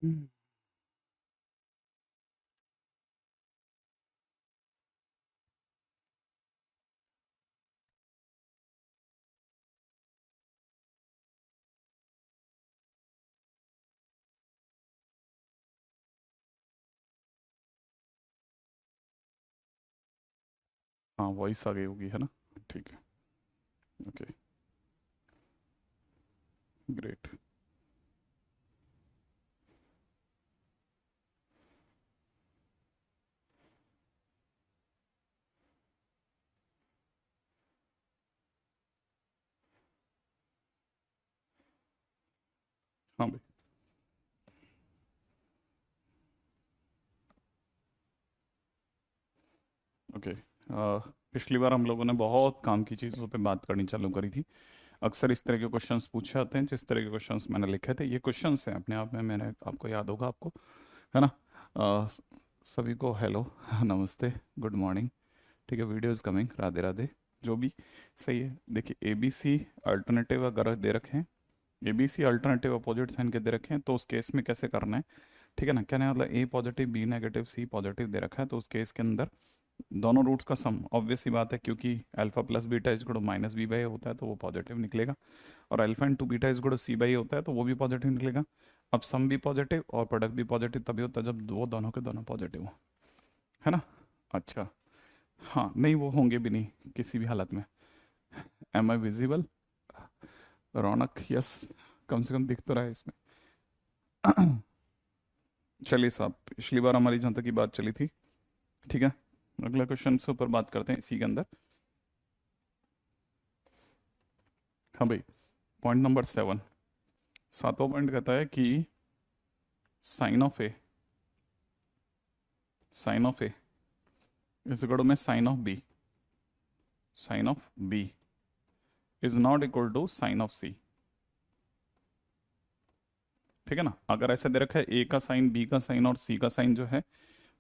हम्म, हाँ वॉइस आ गई होगी है ना। ठीक है। ओके। ग्रेट। हाँ भाई। ओके। पिछली बार हम लोगों ने बहुत काम की चीज़ों पे बात करनी चालू करी थी। अक्सर इस तरह के क्वेश्चंस पूछे जाते हैं जिस तरह के क्वेश्चंस मैंने लिखे थे। ये क्वेश्चंस हैं अपने आप में, मैंने आपको याद होगा आपको, है ना। अ, सभी को हेलो नमस्ते, गुड मॉर्निंग। ठीक है, video is coming, Radhe Radhe. जो भी सही है। देखिए, ए बी सी अल्टरनेटिव अगर दे रखे हैं, A B C alternative opposite sign के दे रखे हैं, तो उस केस में कैसे करना है। ठीक है ना, कहने का मतलब ए पॉजिटिव बी नेगेटिव सी पॉजिटिव दे रखा है, तो उस केस के अंदर दोनों रूट्स का सम ऑब्वियस सी बात है, क्योंकि alpha plus beta is equal to minus B by होता है तो वो पॉजिटिव निकलेगा। और alpha into beta is equal to C by होता है तो वो भी पॉजिटिव निकलेगा। अब सम भी पॉजिटिव और प्रोडक्ट भी पॉजिटिव तभी होता है जब वो दोनों के दोनों पॉजिटिव हो, है ना। अच्छा। हाँ, नहीं वो होंगे भी नहीं किसी भी हालत में। Am I visible? Raunak, yes. कम से कम दिख तो रहा है इसमें। चलिए साहब, पिछली बार हमारी जहाँ तक की बात चली थी, ठीक है, अगला क्वेश्चन से ऊपर बात करते हैं इसी के अंदर। हाँ भाई, पॉइंट नंबर 7, सातवां पॉइंट कहता है कि sine of A, sine of A is equal to में sine of B, sine of B is not equal to sine of C. ठीक है ना, अगर ऐसे दे रखा है ए का साइन बी का साइन और सी का साइन जो है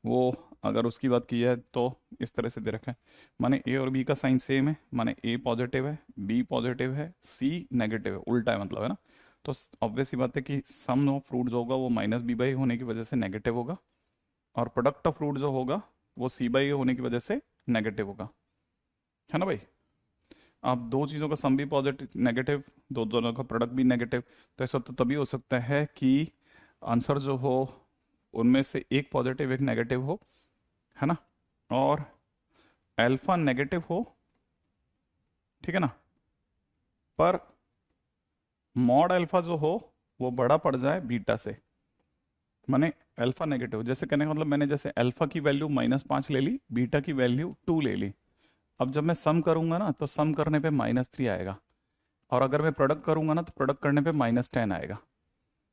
वो, अगर उसकी बात की है तो इस तरह से दे रखा है, माने ए और बी का साइन सेम है, माने ए पॉजिटिव है बी पॉजिटिव है सी नेगेटिव है, उल्टा है मतलब, है ना। तो ऑब्वियस सी बात है कि सम ऑफ फ्रूट जो होगा वो माइनस बी बाई होने की वजह से नेगेटिव होगा, और प्रोडक्ट ऑफ फ्रूट जो होगा वो सी बाई होने की वजह से नेगेटिव होगा, है ना भाई। आप दो चीज़ों का सम भी पॉजिटिव नेगेटिव, दो दोनों का प्रोडक्ट भी नेगेटिव, तो ऐसा तो तभी हो सकता है कि आंसर जो हो उनमें से एक पॉजिटिव एक नेगेटिव हो, है ना, और अल्फा नेगेटिव हो, ठीक है ना, पर मॉड अल्फा जो हो वो बड़ा पड़ जाए बीटा से। माने अल्फा नेगेटिव, जैसे कहने का मतलब मैंने जैसे अल्फा की वैल्यू -5 ले ली, बीटा की वैल्यू 2 ले ली। अब जब मैं सम करूंगा ना तो सम करने पे -3 आएगा, और अगर मैं प्रोडक्ट करूंगा ना तो प्रोडक्ट करने पे -10 आएगा।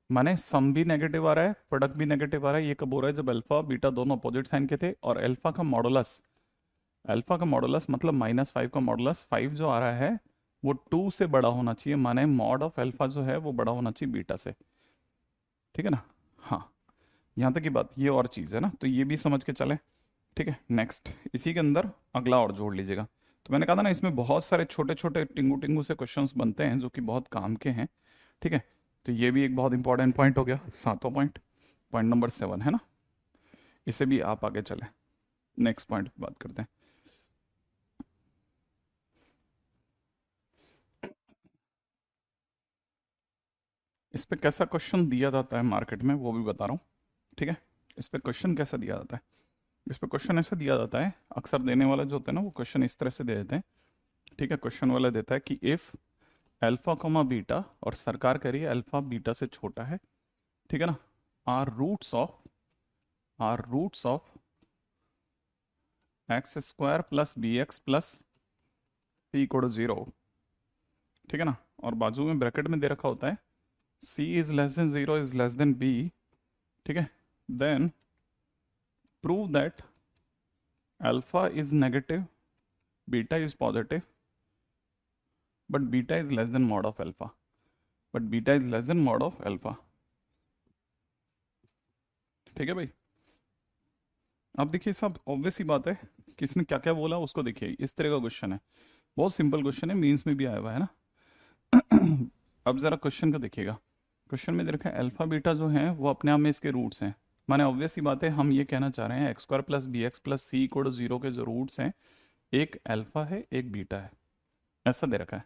माने सम भी नेगेटिव आ रहा है प्रोडक्ट भी नेगेटिव आ रहा है। ये कब हो रहा है, जब अल्फा बीटा दोनों अपोजिट साइन के थे, और अल्फा का मॉडुलस मतलब -5 का मॉडुलस 5 जो आ रहा है वो 2 से बड़ा होना चाहिए, माने मॉड ऑफ अल्फा जो है वो बड़ा होना चाहिए बीटा से। ठीक है ना। हाँ, यहाँ तक की बात, ये और चीज़ है ना, तो ये भी समझ के चले। ठीक है, नेक्स्ट इसी के अंदर अगला और जोड़ लीजिएगा। तो मैंने कहा था ना, इसमें बहुत सारे छोटे छोटे टिंगू टिंगू से क्वेश्चंस बनते हैं जो कि बहुत काम के हैं। ठीक है, तो ये भी एक बहुत इंपॉर्टेंट पॉइंट हो गया, सातवां पॉइंट, पॉइंट नंबर 7 है ना। इसे भी आप आगे चले, नेक्स्ट पॉइंट पे बात करते हैं। इस पे कैसा क्वेश्चन दिया जाता है मार्केट में वो भी बता रहा हूँ। ठीक है, इस पे क्वेश्चन कैसा दिया जाता है। इस पे क्वेश्चन ऐसा दिया जाता है, अक्सर देने वाला जो होता है ना वो क्वेश्चन इस तरह से दे देते हैं। ठीक है, क्वेश्चन वाला देता है कि इफ़ अल्फा कोमा बीटा, और सरकार कह रही है अल्फा बीटा से छोटा है, ठीक है ना, are roots of X square plus B x plus C equal to 0। ठीक है ना, और बाजू में ब्रैकेट में दे रखा होता है C is less than 0 is less than B. ठीक है, then prove that alpha is negative beta is positive but beta is less than mod of alpha, but beta is less than mod of alpha. ठीक है भाई, अब देखिए सब obvious ही बात है, किसने क्या क्या बोला उसको देखिए, इस तरह का क्वेश्चन है, बहुत सिंपल क्वेश्चन है, मेंस में भी आया हुआ है ना। अब जरा क्वेश्चन का देखिएगा। क्वेश्चन में दे रखा है अल्फा बीटा जो है वो अपने आप में इसके रूट्स हैं। माने ऑब्वियस सी बात है, हम ये कहना चाह रहे हैं X square plus B x plus C equal to zero के जो रूट्स हैं, एक अल्फा है एक बीटा है, ऐसा दे रखा है।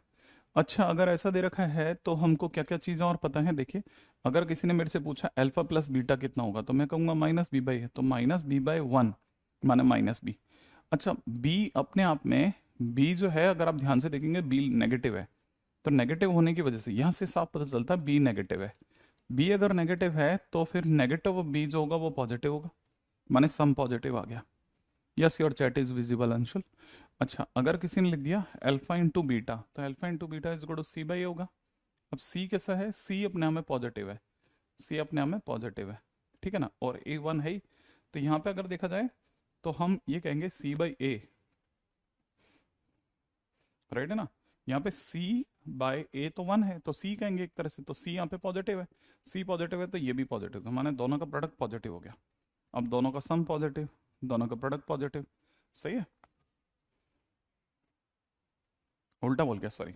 अच्छा, अगर ऐसा दे रखा है तो हमको क्या क्या चीज़ें और पता है, देखिए। अगर किसी ने मेरे से पूछा अल्फा प्लस बीटा कितना होगा, तो मैं कहूँगा माइनस बी बाई है, तो माइनस बी बाई वन माने माइनस बी। अच्छा, बी अपने आप में, बी जो है अगर आप ध्यान से देखेंगे बी नेगेटिव है, तो नेगेटिव होने की वजह से यहाँ से साफ पता चलता है बी नेगेटिव है। बी अगर नेगेटिव है तो फिर नेगेटिव बी जो होगा वो पॉजिटिव होगा, माने सम पॉजिटिव आ गया। Yes your chat is visible Anshul. अच्छा, अगर किसी ने लिख दिया अल्फा इंटू बीटा, तो alpha into beta is equal to C by होगा। अब सी कैसा है, सी अपने आप में पॉजिटिव है, सी अपने आप में पॉजिटिव है, ठीक है ना, और ए वन है ही। तो यहाँ पे अगर देखा जाए तो हम ये कहेंगे सी बाई ए, राइट है ना। यहाँ पे सी बाय ए तो वन है, तो सी कहेंगे एक तरह से, तो सी यहाँ पे पॉजिटिव है। सी पॉजिटिव है तो ये भी पॉजिटिव, तो माने दोनों का प्रोडक्ट पॉजिटिव हो गया। अब दोनों का सम पॉजिटिव, दोनों का प्रोडक्ट पॉजिटिव, सही है। उल्टा बोल गया, सॉरी,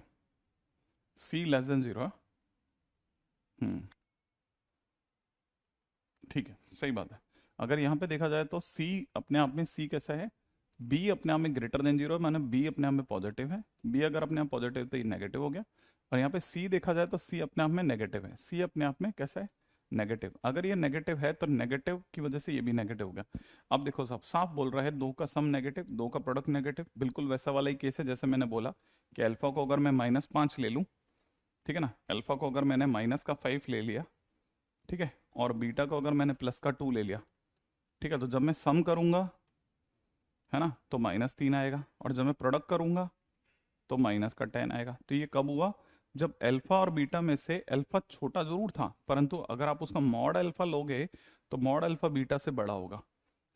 सी लेस देन जीरो। हम्म, ठीक है, सही बात है। अगर यहाँ पे देखा जाए तो सी अपने आप में, सी कैसा है, बी अपने आप में ग्रेटर देन जीरो, माने बी अपने आप में पॉजिटिव है। बी अगर अपने आप पॉजिटिव तो ये नेगेटिव हो गया। और यहाँ पे सी देखा जाए तो सी अपने आप में नेगेटिव है, सी अपने आप में कैसा है, नेगेटिव। अगर ये नेगेटिव है तो नेगेटिव की वजह से ये भी नेगेटिव हो गया। अब देखो साहब, साफ बोल रहा है दो का सम नेगेटिव, दो का प्रोडक्ट नेगेटिव, बिल्कुल वैसा वाला ही केस है जैसे मैंने बोला कि अल्फा को अगर मैं -5 ले लूँ, ठीक है ना, अल्फा को अगर मैंने -5 ले लिया, ठीक है, और बीटा को अगर मैंने +2 ले लिया, ठीक है, तो जब मैं सम करूंगा, है ना, तो -3 आएगा, और जब मैं प्रोडक्ट करूंगा तो -10 आएगा। तो ये कब हुआ, जब अल्फा और बीटा में से अल्फा छोटा जरूर था, परंतु अगर आप उसका मॉड अल्फा लोगे तो मॉड अल्फा बीटा से बड़ा होगा,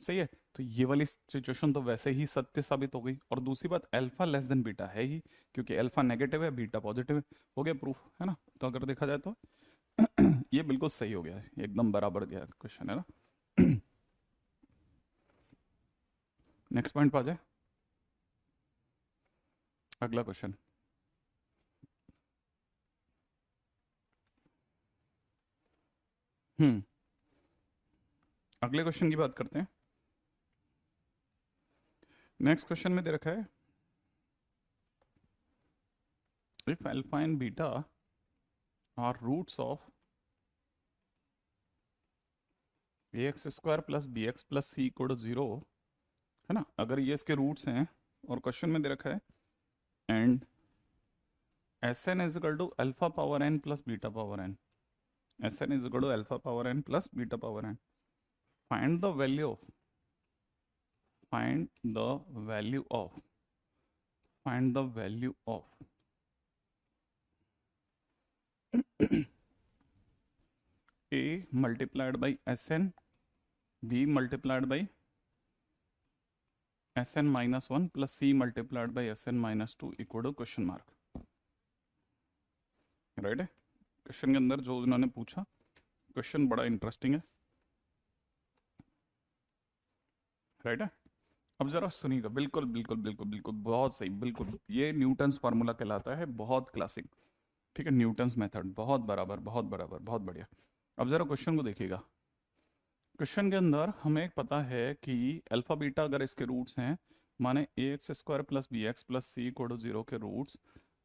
सही है। तो ये वाली सिचुएशन तो वैसे ही सत्य साबित हो गई। और दूसरी बात, अल्फा लेस देन बीटा है ही, क्योंकि अल्फा नेगेटिव है बीटा पॉजिटिव है, हो गया प्रूफ, है ना। तो अगर देखा जाए तो ये बिल्कुल सही हो गया है, एकदम बराबर गया क्वेश्चन, है ना। नेक्स्ट पॉइंट पे आ जाए, अगला क्वेश्चन। हम्म, अगले क्वेश्चन की बात करते हैं। नेक्स्ट क्वेश्चन में दे रखा है if alpha and beta are roots of A x square plus B x plus C equal to zero, है ना, अगर ये इसके रूट्स हैं, और क्वेश्चन में दे रखा है and S N is equal to alpha power N plus beta power N, S N is equal to alpha power N plus beta power N, find the value of, find the value of, find the value of a multiplied by Sn, b multiplied by Sn minus 1 plus c multiplied by Sn minus 2 equal to question mark, right है। Question के अंदर जो उन्होंने पूछा, question बड़ा interesting है, right है। अब जरा सुनिएगा, बिल्कुल बिल्कुल बिल्कुल बिल्कुल बहुत सही, बिल्कुल ये न्यूटन्स फार्मूला कहलाता है, बहुत क्लासिक, ठीक है, न्यूटन्स मेथड, बहुत बराबर बहुत बराबर, बहुत बढ़िया। अब जरा क्वेश्चन को देखिएगा। क्वेश्चन के अंदर हमें पता है कि अल्फा बीटा अगर इसके रूट्स हैं, माने A x square plus B x plus C equal to zero के रूट्स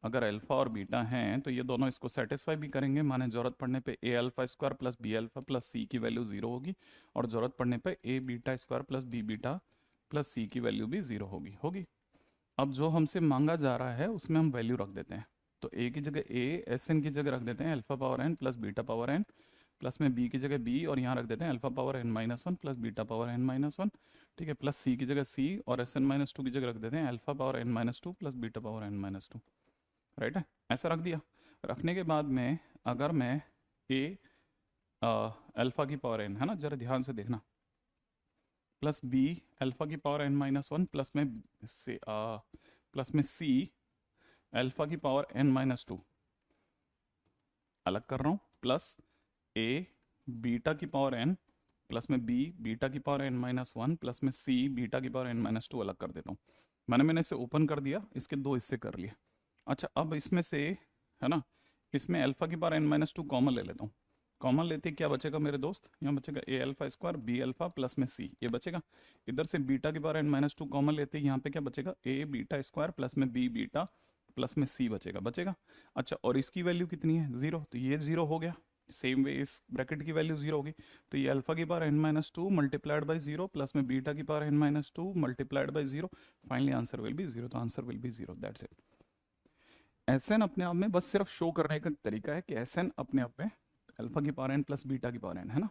अगर अल्फा और बीटा हैं, तो ये दोनों इसको सेटिस्फाई भी करेंगे, माने जरूरत पड़ने पे A alpha square plus B alpha plus C की वैल्यू जीरो होगी, और जरूरत पड़ने पे A beta square plus B beta plus C की वैल्यू भी जीरो होगी होगी। अब जो हमसे मांगा जा रहा है उसमें हम वैल्यू रख देते हैं, तो ए की जगह ए, एस एन की जगह रख देते हैं alpha power N plus beta power N, plus में बी की जगह बी, और यहाँ रख देते हैं alpha power N minus one plus beta power N minus one, ठीक है, प्लस सी की जगह सी, और एस एन माइनस टू की जगह रख देते हैं alpha power N minus two plus beta power N minus two, right है। ऐसा रख दिया। रखने के बाद में अगर मैं ए अल्फा की पावर एन, है ना, जरा ध्यान से देखना, प्लस बी अल्फा की power N minus one, plus में सी अल्फा की पावर एन माइनस टू, अलग कर रहा हूँ, प्लस ए बीटा की पावर एन, प्लस में बी बीटा की power N minus one, plus में सी बीटा की पावर एन माइनस टू, अलग कर देता हूँ। मैंने इसे ओपन कर दिया, इसके दो हिस्से कर लिए। अच्छा, अब इसमें से, है ना, इसमें अल्फा की power N minus two common ले लेता हूँ, कॉमन लेते क्या बचेगा मेरे दोस्त, यहाँ बचेगा A alpha square B alpha plus में सी, ये बचेगा। इधर से बीटा की power N minus two common लेते यहाँ पे क्या बचेगा, ए बीटा स्क्वायर प्लस में बी बीटा प्लस में सी बचेगा। अच्छा, और इसकी वैल्यू कितनी है, जीरो, तो ये जीरो हो गया। सेम वे इस ब्रैकेट की वैल्यू जीरो होगी, तो ये अल्फा की power N minus two multiplied by zero plus में बीटा की power N minus two multiplied by zero, finally answer will be zero, तो answer will be zero, that's it. S N अपने आप में बस सिर्फ शो करने का तरीका है कि एस एन अपने आप में अल्फा की पावर एन प्लस बीटा की पावर एन है ना।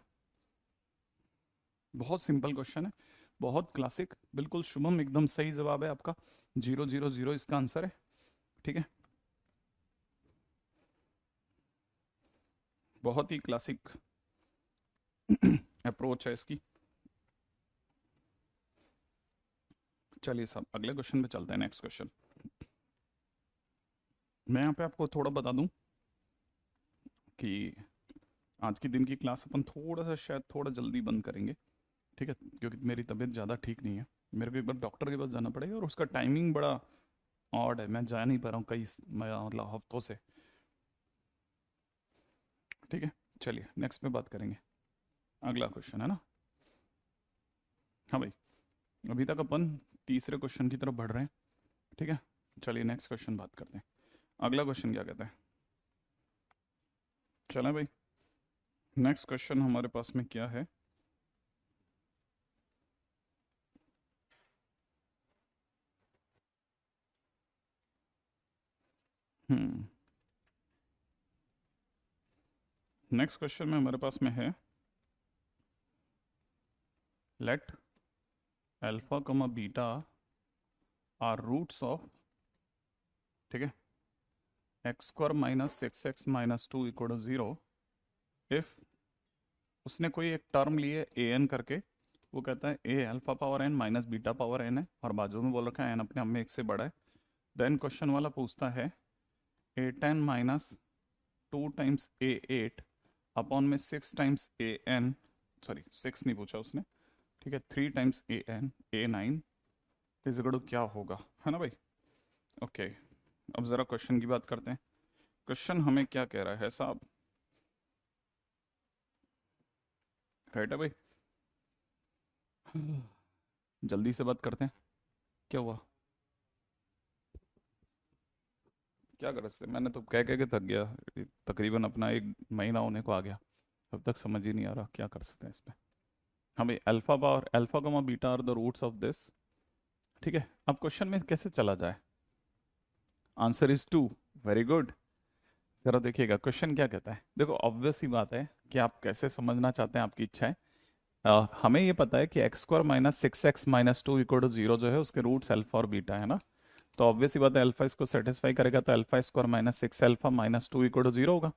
बहुत सिंपल क्वेश्चन है, बहुत क्लासिक, बिल्कुल शुभम एकदम सही जवाब है आपका, जीरो जीरो जीरो इसका आंसर है, ठीक है। बहुत ही क्लासिक अप्रोच है इसकी। चलिए साहब अगले क्वेश्चन पे चलते हैं, नेक्स्ट क्वेश्चन। मैं यहाँ पे आपको थोड़ा बता दूं कि आज के दिन की क्लास अपन थोड़ा सा शायद थोड़ा जल्दी बंद करेंगे, ठीक है, क्योंकि मेरी तबीयत ज़्यादा ठीक नहीं है, मेरे को एक बार डॉक्टर के पास जाना पड़ेगा और उसका टाइमिंग बड़ा ऑड है, मैं जा नहीं पा रहा हूँ कई मतलब हफ्तों से, ठीक है। चलिए नेक्स्ट पे बात करेंगे, अगला क्वेश्चन है ना। हाँ भाई, अभी तक अपन तीसरे क्वेश्चन की तरफ बढ़ रहे हैं, ठीक है। चलिए नेक्स्ट क्वेश्चन बात करते हैं, अगला क्वेश्चन क्या कहता है। चलें भाई, नेक्स्ट क्वेश्चन हमारे पास में क्या है। नेक्स्ट क्वेश्चन में हमारे पास में है, let alpha comma beta are roots of, ठीक है, X square minus six X minus two equal to zero if, उसने कोई एक टर्म लिए ए एन करके, वो कहता है A alpha power N minus beta power N है और बाजू में बोल रखा है एन अपने आप में एक से बड़ा है। देन क्वेश्चन वाला पूछता है A ten minus two times A eight upon में six times A N, sorry six नहीं पूछा उसने, ठीक है, three times A N A nine is equal to क्या होगा, है ना भाई। ओके, अब ज़रा क्वेश्चन की बात करते हैं। क्वेश्चन हमें क्या कह रहा है साहब, राइट है भाई, जल्दी से बात करते हैं। क्या हुआ, क्या कर सकते, मैंने तो कह के थक गया, तकरीबन अपना एक महीना होने को आ गया, अब तक समझ ही नहीं आ रहा क्या कर सकते हैं इस पर। हमें alpha power alpha comma beta are the roots of this, ठीक है। अब क्वेश्चन में कैसे चला जाए, answer is two, very good. जरा देखिएगा क्वेश्चन क्या कहता है, देखो ऑब्वियस ही बात है कि आप कैसे समझना चाहते हैं, आपकी इच्छा है। हमें ये पता है कि X square minus six X minus two equal to zero जो है उसके रूट्स अल्फा और बीटा है ना, तो ऑब्वियस ही बात है अल्फा इसको सेटिस्फाई करेगा, तो alpha square minus six alpha minus two equal to zero होगा।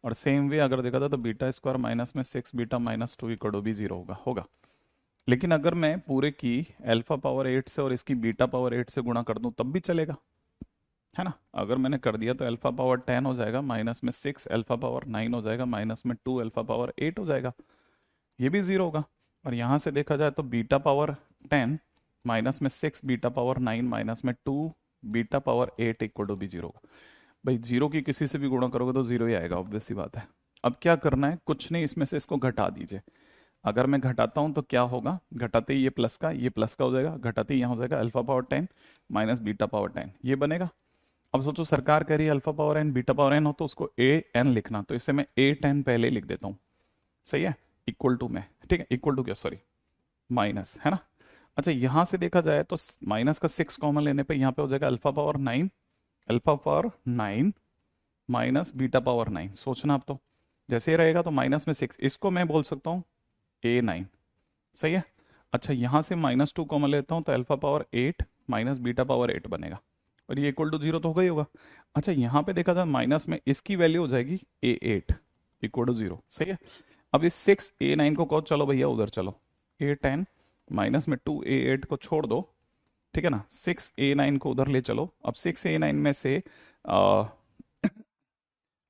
और सेम वे अगर देखा था तो बीटा स्क्वायर माइनस में six beta minus two equal to भी जीरो होगा। लेकिन अगर मैं पूरे की अल्फा पावर एट से और इसकी बीटा पावर एट से गुणा कर दूं तब भी चलेगा, है ना। अगर मैंने कर दिया तो अल्फा पावर टेन हो जाएगा, माइनस में सिक्स अल्फा पावर नाइन हो जाएगा, माइनस में टू अल्फा पावर एट हो जाएगा, ये भी जीरो होगा। और यहाँ से देखा जाए तो बीटा पावर टेन माइनस में six beta power nine minus में two beta power eight equal to भी जीरो होगा। भाई जीरो की किसी से भी गुणा करोगे तो जीरो ही आएगा, ऑब्वियस सी बात है। अब क्या करना है, कुछ नहीं, इसमें से इसको घटा दीजिए। अगर मैं घटाता हूं तो क्या होगा, घटाते ही ये प्लस का हो जाएगा, घटाते ही यहाँ हो जाएगा alpha power ten minus beta power ten, ये बनेगा। अब सोचो सरकार कह रही है alpha power N beta power N हो तो उसको ए एन लिखना, तो इसे मैं ए टेन पहले ही लिख देता हूँ, सही है, इक्वल टू में, ठीक है, इक्वल टू क्या सॉरी माइनस, है ना। अच्छा यहां से देखा जाए तो माइनस का सिक्स कॉमन लेने पे यहाँ पे हो जाएगा alpha power nine, alpha power nine minus beta power nine, सोचना आप तो जैसे ही रहेगा तो माइनस में सिक्स, इसको मैं बोल सकता हूँ ए नाइन, सही है। अच्छा यहां से माइनस टू कॉमन लेता हूं तो alpha power eight minus beta power eight बनेगा, और ये इक्वल टू जीरो तो होगा ही होगा। अच्छा यहाँ पे देखा था माइनस में इसकी वैल्यू हो जाएगी ए एट इक्वल टू जीरो, सही है। अब इस सिक्स ए नाइन को कहो चलो भैया उधर चलो, ए टेन माइनस में टू ए एट को छोड़ दो, ठीक है ना, सिक्स ए नाइन को उधर ले चलो। अब सिक्स ए नाइन में से आ,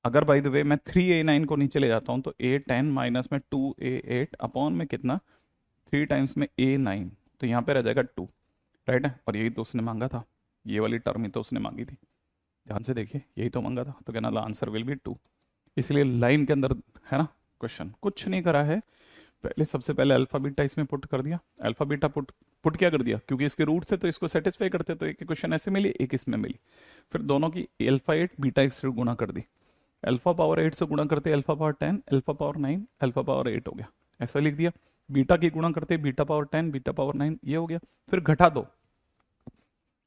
अगर बाय द वे मैं थ्री ए नाइन को नीचे ले जाता हूँ तो ए टेन माइनस में टू ए एट अपॉन में कितना, थ्री टाइम्स में ए नाइन, तो यहाँ पे रह जाएगा टू, राइट है। और यही तो उसने मांगा था, ये वाली टर्म ही तो उसने मांगी थी, ध्यान से देखिए यही तो मांगा था, तो कहना आंसर विल बी टू, इसलिए लाइन के अंदर है ना क्वेश्चन कुछ नहीं करा है, पहले सबसे पहले अल्फा बीटा इसमें पुट कर दिया, अल्फा बीटा पुट पुट क्या कर दिया, क्योंकि इसके रूट से तो इसको सेटिस्फाई करते, तो एक क्वेश्चन ऐसे मिली, एक इसमें मिली, फिर दोनों की अल्फा 8 बीटा 8 से गुणा कर दी, अल्फा पावर 8 से गुणा करते alpha power 10, alpha power 9, alpha power 8 हो गया, ऐसा लिख दिया। बीटा की गुणा करते बीटा पावर 10, बीटा पावर 9, ये हो गया। फिर घटा दो,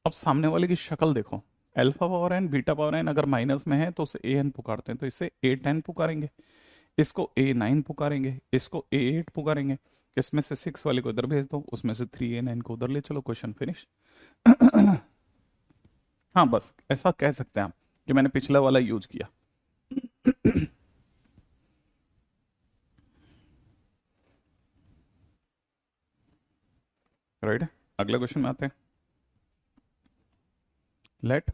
अब सामने वाले की शक्ल देखो, alpha power N beta power N अगर माइनस में है तो उसे ए एन पुकारते हैं, तो इसे ए 10 पुकारेंगे, इसको ए 9 पुकारेंगे, इसको ए 8 पुकारेंगे, इसमें से 6 वाले को इधर भेज दो, उसमें से 3 ए 9 को उधर ले चलो, क्वेश्चन फिनिश। हाँ बस ऐसा कह सकते हैं आप कि मैंने पिछला वाला यूज किया। राइट, अगले क्वेश्चन में आते हैं। Let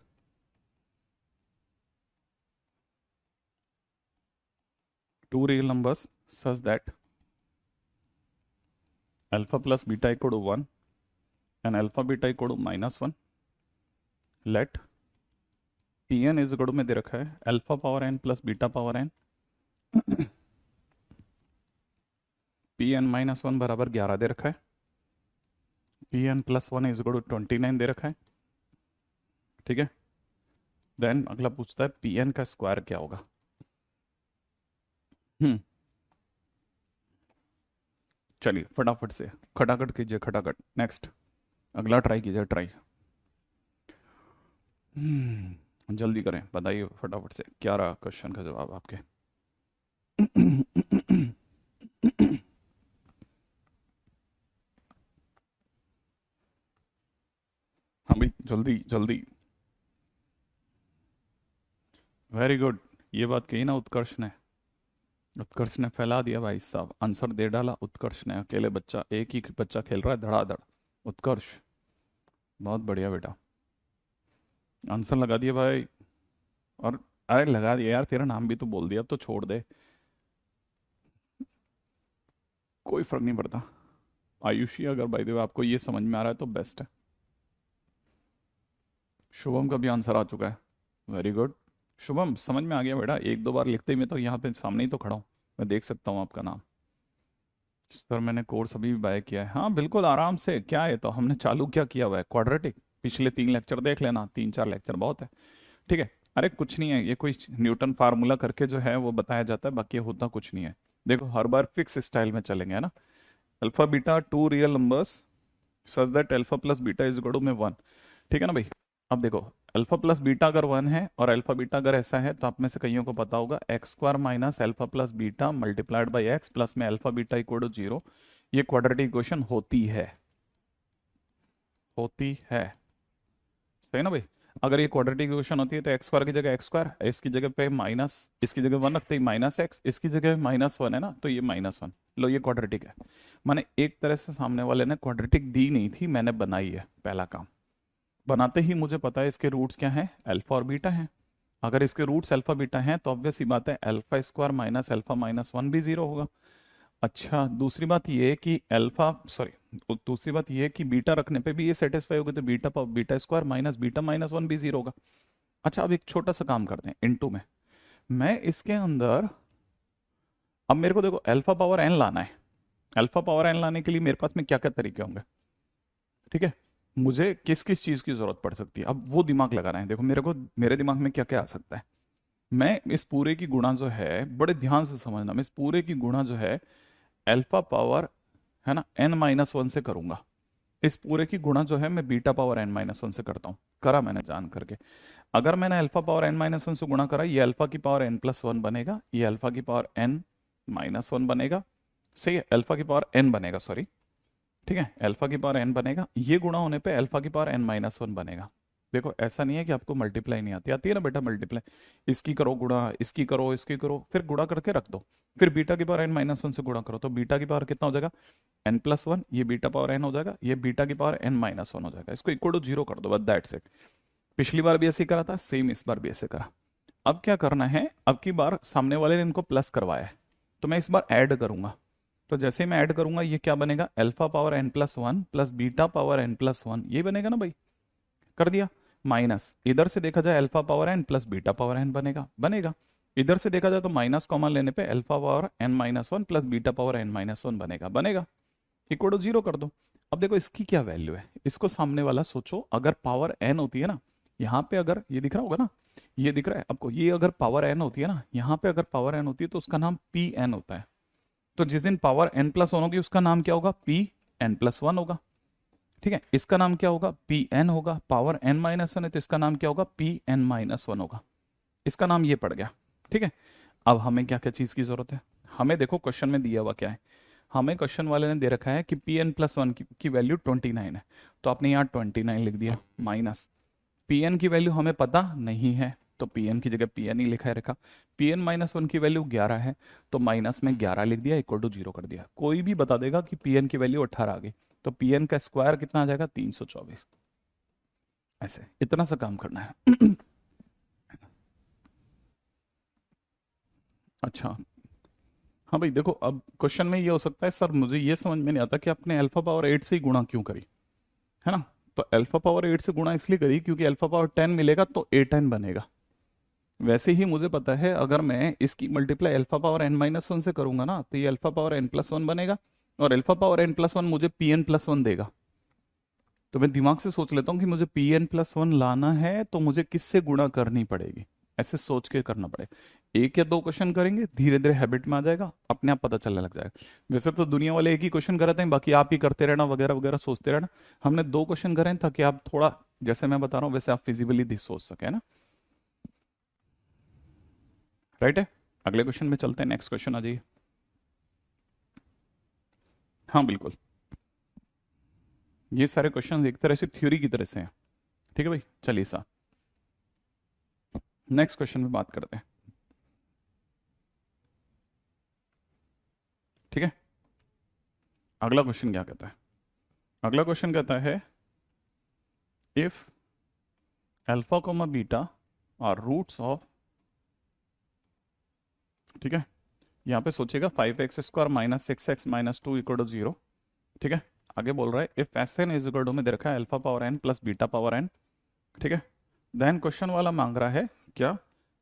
two real numbers such that alpha plus beta equal to 1 and alpha beta equal to -1, let pn is equal to में दे रखा है alpha power n plus beta power n, pn -1 बराबर 11 दे रखा है, pn plus 1 is equal to 29 दे रखा है, ठीक है। देन अगला पूछता है pn का स्क्वायर क्या होगा। चलिए फटाफट से खटाखट कीजिए, खटाखट। नेक्स्ट अगला ट्राई कीजिए, ट्राई। जल्दी करें, बताइए फटाफट से क्या रहा क्वेश्चन का जवाब आपके। हाँ भाई जल्दी जल्दी। वेरी गुड, ये बात कही ना उत्कर्ष ने, उत्कर्ष ने फैला दिया भाई साहब, आंसर दे डाला उत्कर्ष ने, अकेले बच्चा, एक ही बच्चा खेल रहा है धड़ाधड़। उत्कर्ष बहुत बढ़िया बेटा, आंसर लगा दिया भाई। और अरे लगा दिया यार, तेरा नाम भी तो बोल दिया, अब तो छोड़ दे, कोई फर्क नहीं पड़ता। आयुषी अगर भाई देव आपको ये समझ में आ रहा है तो बेस्ट है। शुभम का भी आंसर आ चुका है, वेरी गुड। शुभम समझ में आ गया बेटा, एक दो बार लिखते ही मैं तो यहाँ पे सामने ही तो खड़ा हूँ, मैं देख सकता हूँ आपका नाम। सर मैंने कोर्स अभी भी बाय किया है, हाँ बिल्कुल आराम से। क्या है तो हमने चालू क्या किया हुआ है, क्वाड्रेटिक, पिछले 3 लेक्चर देख लेना, 3-4 लेक्चर बहुत है, ठीक है। अरे कुछ नहीं है, ये कोई न्यूटन फार्मूला करके जो है वो बताया जाता है, बाकी होता कुछ नहीं है। देखो हर बार फिक्स स्टाइल में चलेंगे, है ना। Alpha beta two real numbers such that alpha plus beta is equal to में 1, ठीक है ना भाई। अब देखो अल्फा प्लस बीटा अगर 1 है और अल्फा बीटा अगर ऐसा है, तो आप में से कईयों को पता होगा x square minus alpha plus beta multiplied by x plus में अल्फा बीटा इक्वल टू 0, ये क्वाड्रेटिक इक्वेशन होती है, होती है, सही ना भाई। अगर ये क्वाड्रेटिक इक्वेशन होती है तो एक्स स्क्वायर की जगह एक्स स्क्वायर, इसकी जगह पे माइनस, इसकी जगह 1 रखते ही माइनस एक्स, इसकी जगह -1 है ना, तो ये -1, लो ये क्वाड्रेटिक है। माने एक तरह से सामने वाले ने क्वाड्रेटिक दी नहीं थी, मैंने बनाई है, पहला काम। बनाते ही मुझे पता है इसके रूट्स क्या हैं, अल्फा और बीटा हैं। अगर इसके रूट्स अल्फा बीटा हैं तो ऑब्वियस ही बात है अल्फा स्क्वायर माइनस अल्फा -1 भी 0 होगा। अच्छा दूसरी बात ये कि अल्फा सॉरी दूसरी बात ये कि बीटा रखने पे भी ये सेटिस्फाई होगा, तो beta beta square minus beta -1 भी 0 होगा। अच्छा अब एक छोटा सा काम करते हैं, इनटू में मैं इसके अंदर, अब मेरे को देखो अल्फा पावर एन लाना है, अल्फा पावर एन लाने के लिए मेरे पास में क्या क्या तरीके होंगे, ठीक है। मुझे किस किस चीज की जरूरत पड़ सकती है, अब वो दिमाग लगाना है। देखो मेरे को, मेरे दिमाग में क्या क्या आ सकता है, मैं इस पूरे की गुणा जो है, बड़े ध्यान से समझना, मैं इस पूरे की गुणा जो है अल्फा पावर है ना n-1 से करूंगा। इस पूरे की गुणा जो है मैं बीटा पावर n-1 से करता हूं, करा मैंने जान करके। अगर मैंने अल्फा पावर n-1 से गुणा करा, ये अल्फा की पावर n+1 बनेगा, ये अल्फा की पावर n-1 बनेगा, सही है, अल्फा की पावर n बनेगा, सॉरी, ठीक है, अल्फा की पावर n बनेगा, ये गुणा होने पे अल्फा की पावर n-1 बनेगा। देखो ऐसा नहीं है कि आपको मल्टीप्लाई नहीं आती, आती है ना बेटा मल्टीप्लाई, इसकी करो गुणा, इसकी करो, इसकी करो, फिर गुणा करके रख दो, फिर बीटा की पावर n-1 से गुणा करो, तो बीटा की पावर कितना हो जाएगा n+1, ये बीटा पावर n हो जाएगा, ये बीटा की पावर n-1 हो जाएगा, इसको इक्वल टू 0 कर दो, बस दैट्स इट। पिछली बार भी ऐसे ही करा था, सेम इस बार भी ऐसे करा। अब क्या करना है, अब की बार सामने वाले ने इनको प्लस करवाया है, तो मैं इस बार ऐड करूंगा, तो जैसे ही मैं ऐड करूंगा ये क्या बनेगा, alpha power n+1 plus beta power n+1, ये बनेगा ना भाई, कर दिया। माइनस इधर से देखा जाए alpha power n plus beta power n बनेगा, बनेगा। इधर से देखा जाए तो माइनस कॉमन लेने पे alpha power n minus one plus beta power n minus one बनेगा, बनेगा। इक्वल टू जीरो कर दो। अब देखो इसकी क्या वैल्यू है, इसको सामने वाला सोचो, अगर पावर n होती है ना, यहाँ पे अगर ये दिख रहा होगा ना, ये दिख रहा है आपको, ये अगर पावर n होती है ना, यहाँ पे अगर पावर n होती है तो उसका नाम पी एन होता है। तो जिस दिन पावर n प्लस वन होगी उसका नाम क्या होगा, पी एन प्लस वन होगा। ठीक है, इसका नाम क्या होगा, पी एन होगा। पावर n माइनस वन है तो इसका नाम क्या होगा, पी एन माइनस वन होगा। इसका नाम ये पड़ गया। ठीक है, अब हमें क्या क्या चीज़ की जरूरत है, हमें देखो क्वेश्चन में दिया हुआ क्या है, हमें क्वेश्चन वाले ने दे रखा है कि पी एन प्लस वन की वैल्यू 29 है, तो आपने यहाँ 29 लिख दिया, माइनस पी एन की वैल्यू हमें पता नहीं है तो पी एन की जगह पी एन ही लिखा है रखा। पी एन माइनस वन की वैल्यू 11 है तो माइनस में 11 लिख दिया, इक्वल टू जीरो कर दिया। कोई भी बता देगा कि पी एन की वैल्यू 18 आ गई, तो पी एन का स्क्वायर कितना आ जाएगा, 324। ऐसे इतना सा काम करना है। अच्छा, हाँ भाई देखो, अब क्वेश्चन में ये हो सकता है सर मुझे ये समझ में नहीं आता कि आपने अल्फा पावर 8 से ही गुणा क्यों करी, है ना। तो अल्फा पावर 8 से गुणा इसलिए करी क्योंकि अल्फा पावर 10 मिलेगा तो ए 10 बनेगा। वैसे ही मुझे पता है अगर मैं इसकी multiply alpha power n minus one से करूंगा ना तो ये alpha power n plus one बनेगा, और alpha power n plus one मुझे पी एन प्लस वन देगा। तो मैं दिमाग से सोच लेता हूँ कि मुझे पी एन प्लस वन लाना है तो मुझे किससे गुणा करनी पड़ेगी, ऐसे सोच के करना पड़ेगा। एक या दो क्वेश्चन करेंगे, धीरे धीरे हैबिट में आ जाएगा, अपने आप पता चलने लग जाएगा। वैसे तो दुनिया वाले एक ही क्वेश्चन कराते हैं, बाकी आप ही करते रहना वगैरह वगैरह सोचते रहना। हमने दो क्वेश्चन करे हैं ताकि आप थोड़ा, जैसे मैं बता रहा हूँ वैसे आप फिजिबली भी सोच सके ना। राइट है, अगले क्वेश्चन में चलते हैं, नेक्स्ट क्वेश्चन आ जाइए। हाँ बिल्कुल, ये सारे क्वेश्चन एक तरह से थ्योरी की तरह से हैं। ठीक है भाई, चलिए सा नेक्स्ट क्वेश्चन में बात करते हैं। ठीक है, अगला क्वेश्चन क्या कहता है, अगला क्वेश्चन कहता है if alpha comma beta are roots of, ठीक है, यहाँ पे सोचेगा 5x² minus 6x minus two equal to zero. ठीक है, आगे बोल रहा है if S N is equal to में दे रखा है alpha power n plus beta power n। ठीक है, देन क्वेश्चन वाला मांग रहा है क्या,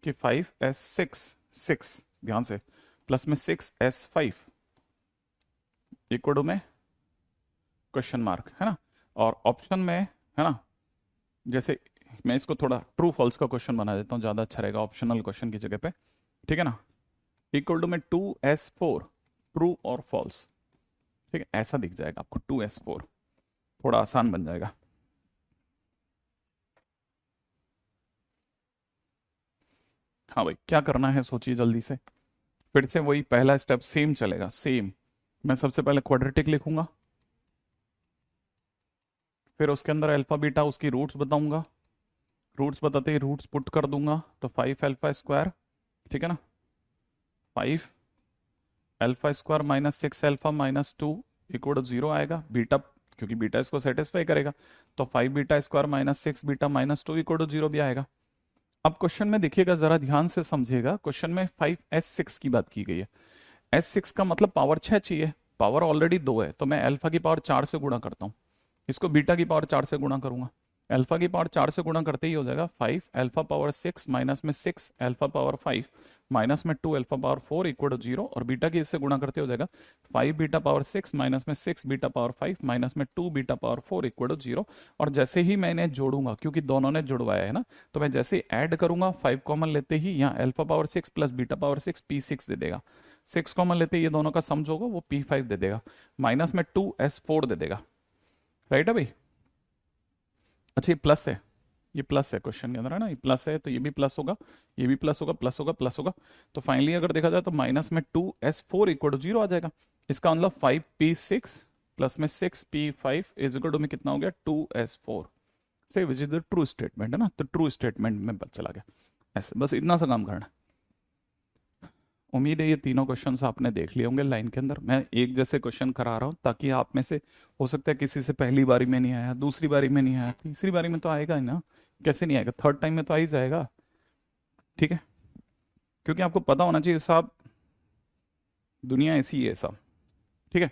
कि 5s6 ध्यान से प्लस में 6s5 इक्वल टू में क्वेश्चन मार्क, है ना। और ऑप्शन में, है ना, जैसे मैं इसको थोड़ा ट्रू फॉल्स का क्वेश्चन बना देता हूँ, ज़्यादा अच्छा रहेगा ऑप्शनल क्वेश्चन की जगह पे। ठीक है ना, इक्वल टू में 2s4 ट्रू और फॉल्स। ठीक है, ऐसा दिख जाएगा आपको 2s4, थोड़ा आसान बन जाएगा। हाँ भाई, क्या करना है सोचिए जल्दी से, फिर से वही पहला स्टेप सेम चलेगा, सेम। मैं सबसे पहले क्वाड्रेटिक लिखूंगा, फिर उसके अंदर अल्फा बीटा उसकी रूट्स बताऊंगा, रूट्स बताते ही रूट्स पुट कर दूंगा, तो 5 अल्फा स्क्वायर, ठीक है ना, 5 alpha square minus 6 alpha minus two equal to zero आएगा, बीटा क्योंकि बीटा इसको सेटिस्फाई करेगा, तो 5 beta square minus 6 beta minus two equal to zero भी आएगा। अब क्वेश्चन में देखिएगा, जरा ध्यान से समझिएगा, क्वेश्चन में 5s6 की बात की गई है। s6 का मतलब पावर 6 चाहिए, पावर ऑलरेडी 2 है, तो मैं अल्फा की पावर 4 से गुणा करता हूँ, इसको बीटा की पावर 4 से गुणा करूंगा। अल्फा की पावर 4 से गुणा करते ही हो जाएगा 5 अल्फा पावर 6 माइनस में 6 अल्फा पावर 5 माइनस में 2 alpha power 4 equal to zero, और बीटा की इससे गुणा करते हो जाएगा 5 बीटा पावर 6 माइनस में 6 बीटा पावर 5 माइनस में 2 beta power 4 equal to zero. और जैसे ही मैं इन्हें जोड़ूंगा, क्योंकि दोनों ने जुड़वाया है ना, तो मैं जैसे ऐड करूंगा 5 कॉमन लेते ही यहाँ alpha power 6 plus beta power 6 P6 दे देगा, 6 कॉमन लेते ही ये दोनों का सम जो होगा वो P5 दे देगा, माइनस में 2s4 दे देगा। राइट है भाई, अच्छा ये प्लस है, ये प्लस है क्वेश्चन के अंदर, है ना, ये प्लस है तो ये भी प्लस होगा, ये भी प्लस होगा, प्लस होगा, प्लस होगा। तो फाइनली अगर देखा जाए तो माइनस में 2s4 इक्वल टू जीरो आ जाएगा। इसका मतलब 5P6 प्लस में 6P5 इज इक्वल टू में कितना हो गया, 2s4 से, which is the true statement, है ना, तो ट्रू स्टेटमेंट में चला गया। ऐसे बस इतना सा काम करना है। उम्मीद है ये तीनों क्वेश्चंस आपने देख लिए होंगे लाइन के अंदर। मैं एक जैसे क्वेश्चन करा रहा हूँ ताकि आप में से हो सकता है किसी से पहली बारी में नहीं आया, दूसरी बारी में नहीं आया, तीसरी बारी में तो आएगा ही ना, कैसे नहीं आएगा, थर्ड टाइम में तो आ ही जाएगा। ठीक है, क्योंकि आपको पता होना चाहिए साहब, दुनिया ऐसी है साहब। ठीक है,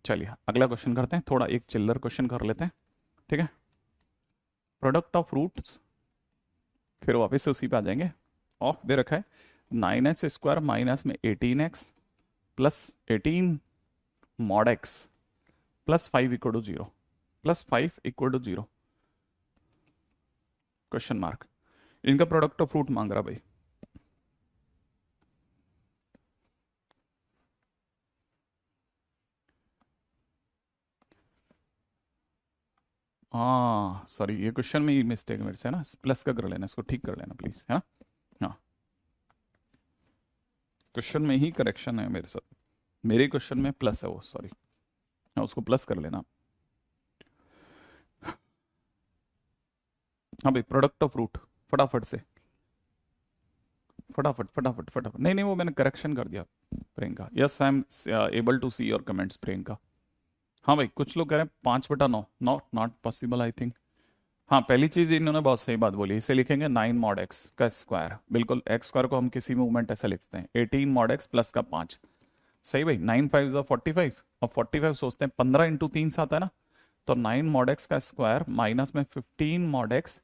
चलिए अगला क्वेश्चन करते हैं, थोड़ा एक चिल्लर क्वेश्चन कर लेते हैं। ठीक है, प्रोडक्ट ऑफ रूट्स, फिर वापस से उसी पे आ जाएंगे। ऑफ दे रखा है 9x² माइनस में 18x plus 18 mod x plus 5 equal to 0, plus 5 equal to 0 question mark. इनका प्रोडक्ट ऑफ फ्रूट मांग रहा भाई। हाँ सॉरी, ये क्वेश्चन में ही मिस्टेक मेरे से ना, प्लस का कर लेना, इसको ठीक कर लेना प्लीज। हाँ हाँ, क्वेश्चन में ही करेक्शन है मेरे साथ, मेरे क्वेश्चन में प्लस है वो, सॉरी। हाँ, उसको प्लस कर लेना। हाँ भाई, प्रोडक्ट ऑफ रूट, फटाफट से, फटाफट फटाफट फटाफट। नहीं नहीं, वो मैंने करेक्शन कर दिया Priyanka. Yes, I am able to see your comments Priyanka. हाँ भाई, कुछ लोग कह रहे हैं 5/9, नॉट पॉसिबल आई थिंक। हाँ, पहली चीज इन्होंने बहुत सही बात बोली, इसे लिखेंगे 9 mod x का स्क्वायर। बिल्कुल, एक्स स्क्वायर को हम किसी मूवमेंट ऐसे लिखते हैं, 18 mod x प्लस का 5। सही भाई, 9 5 और 45 सोचते हैं 15 × 3 से आता है ना, तो 9 mod x का स्क्वायर माइनस में 15 mod x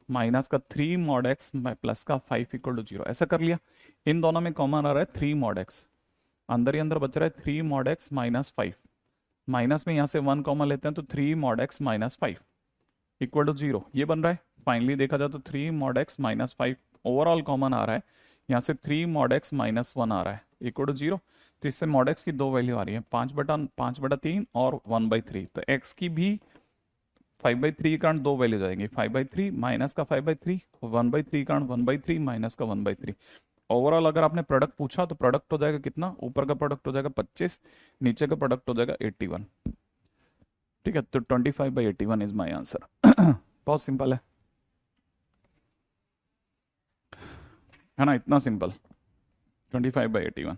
माइनस का 3 mod x प्लस का 5 इक्वल टू 0, ऐसा कर लिया। इन दोनों में कॉमन आ रहा है 3 mod x, अंदर ही अंदर बच रहा है 3 mod x माइनस 5, माइनस में यहाँ से 1 कॉमन लेते हैं तो 3 mod x minus 5 equal to 0, ये बन रहा है। फाइनली देखा जाए तो 3 mod x minus 5 overall common आ रहा है, यहाँ से 3 mod x माइनस 1 आ रहा है इक्वल टू 0। तो इससे mod x की दो वैल्यू आ रही है, 5/3 और 1/3। तो x की भी 5/3 के कारण दो वैल्यू जाएंगी, 5/3 माइनस का 5/3, 1/3 के कारण 1/3 माइनस का 1/3। ओवरऑल अगर आपने प्रोडक्ट पूछा तो प्रोडक्ट हो जाएगा कितना, ऊपर का प्रोडक्ट हो जाएगा 25, नीचे का प्रोडक्ट हो जाएगा 81। ठीक है, तो 25/81 इज माई आंसर। बहुत सिंपल है ना, इतना सिंपल, 25/81।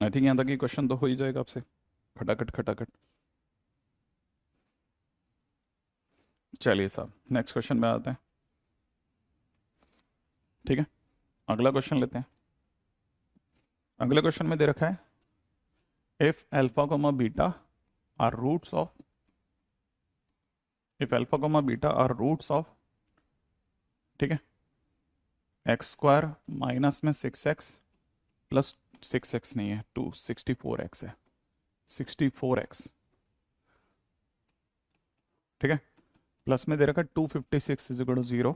आई थिंक यहाँ तक ही क्वेश्चन तो हो ही जाएगा आपसे, खटाखट खटाखट। चलिए साहब, नेक्स्ट क्वेश्चन में आते हैं। ठीक है, अगला क्वेश्चन लेते हैं। अगले क्वेश्चन में दे रखा है, if alpha comma beta are roots of, if alpha comma beta are roots of, ठीक है, x² माइनस में 6x प्लस 6x नहीं है, 264x है, 64x। ठीक है, प्लस में दे रखा है 256 is equal to 0।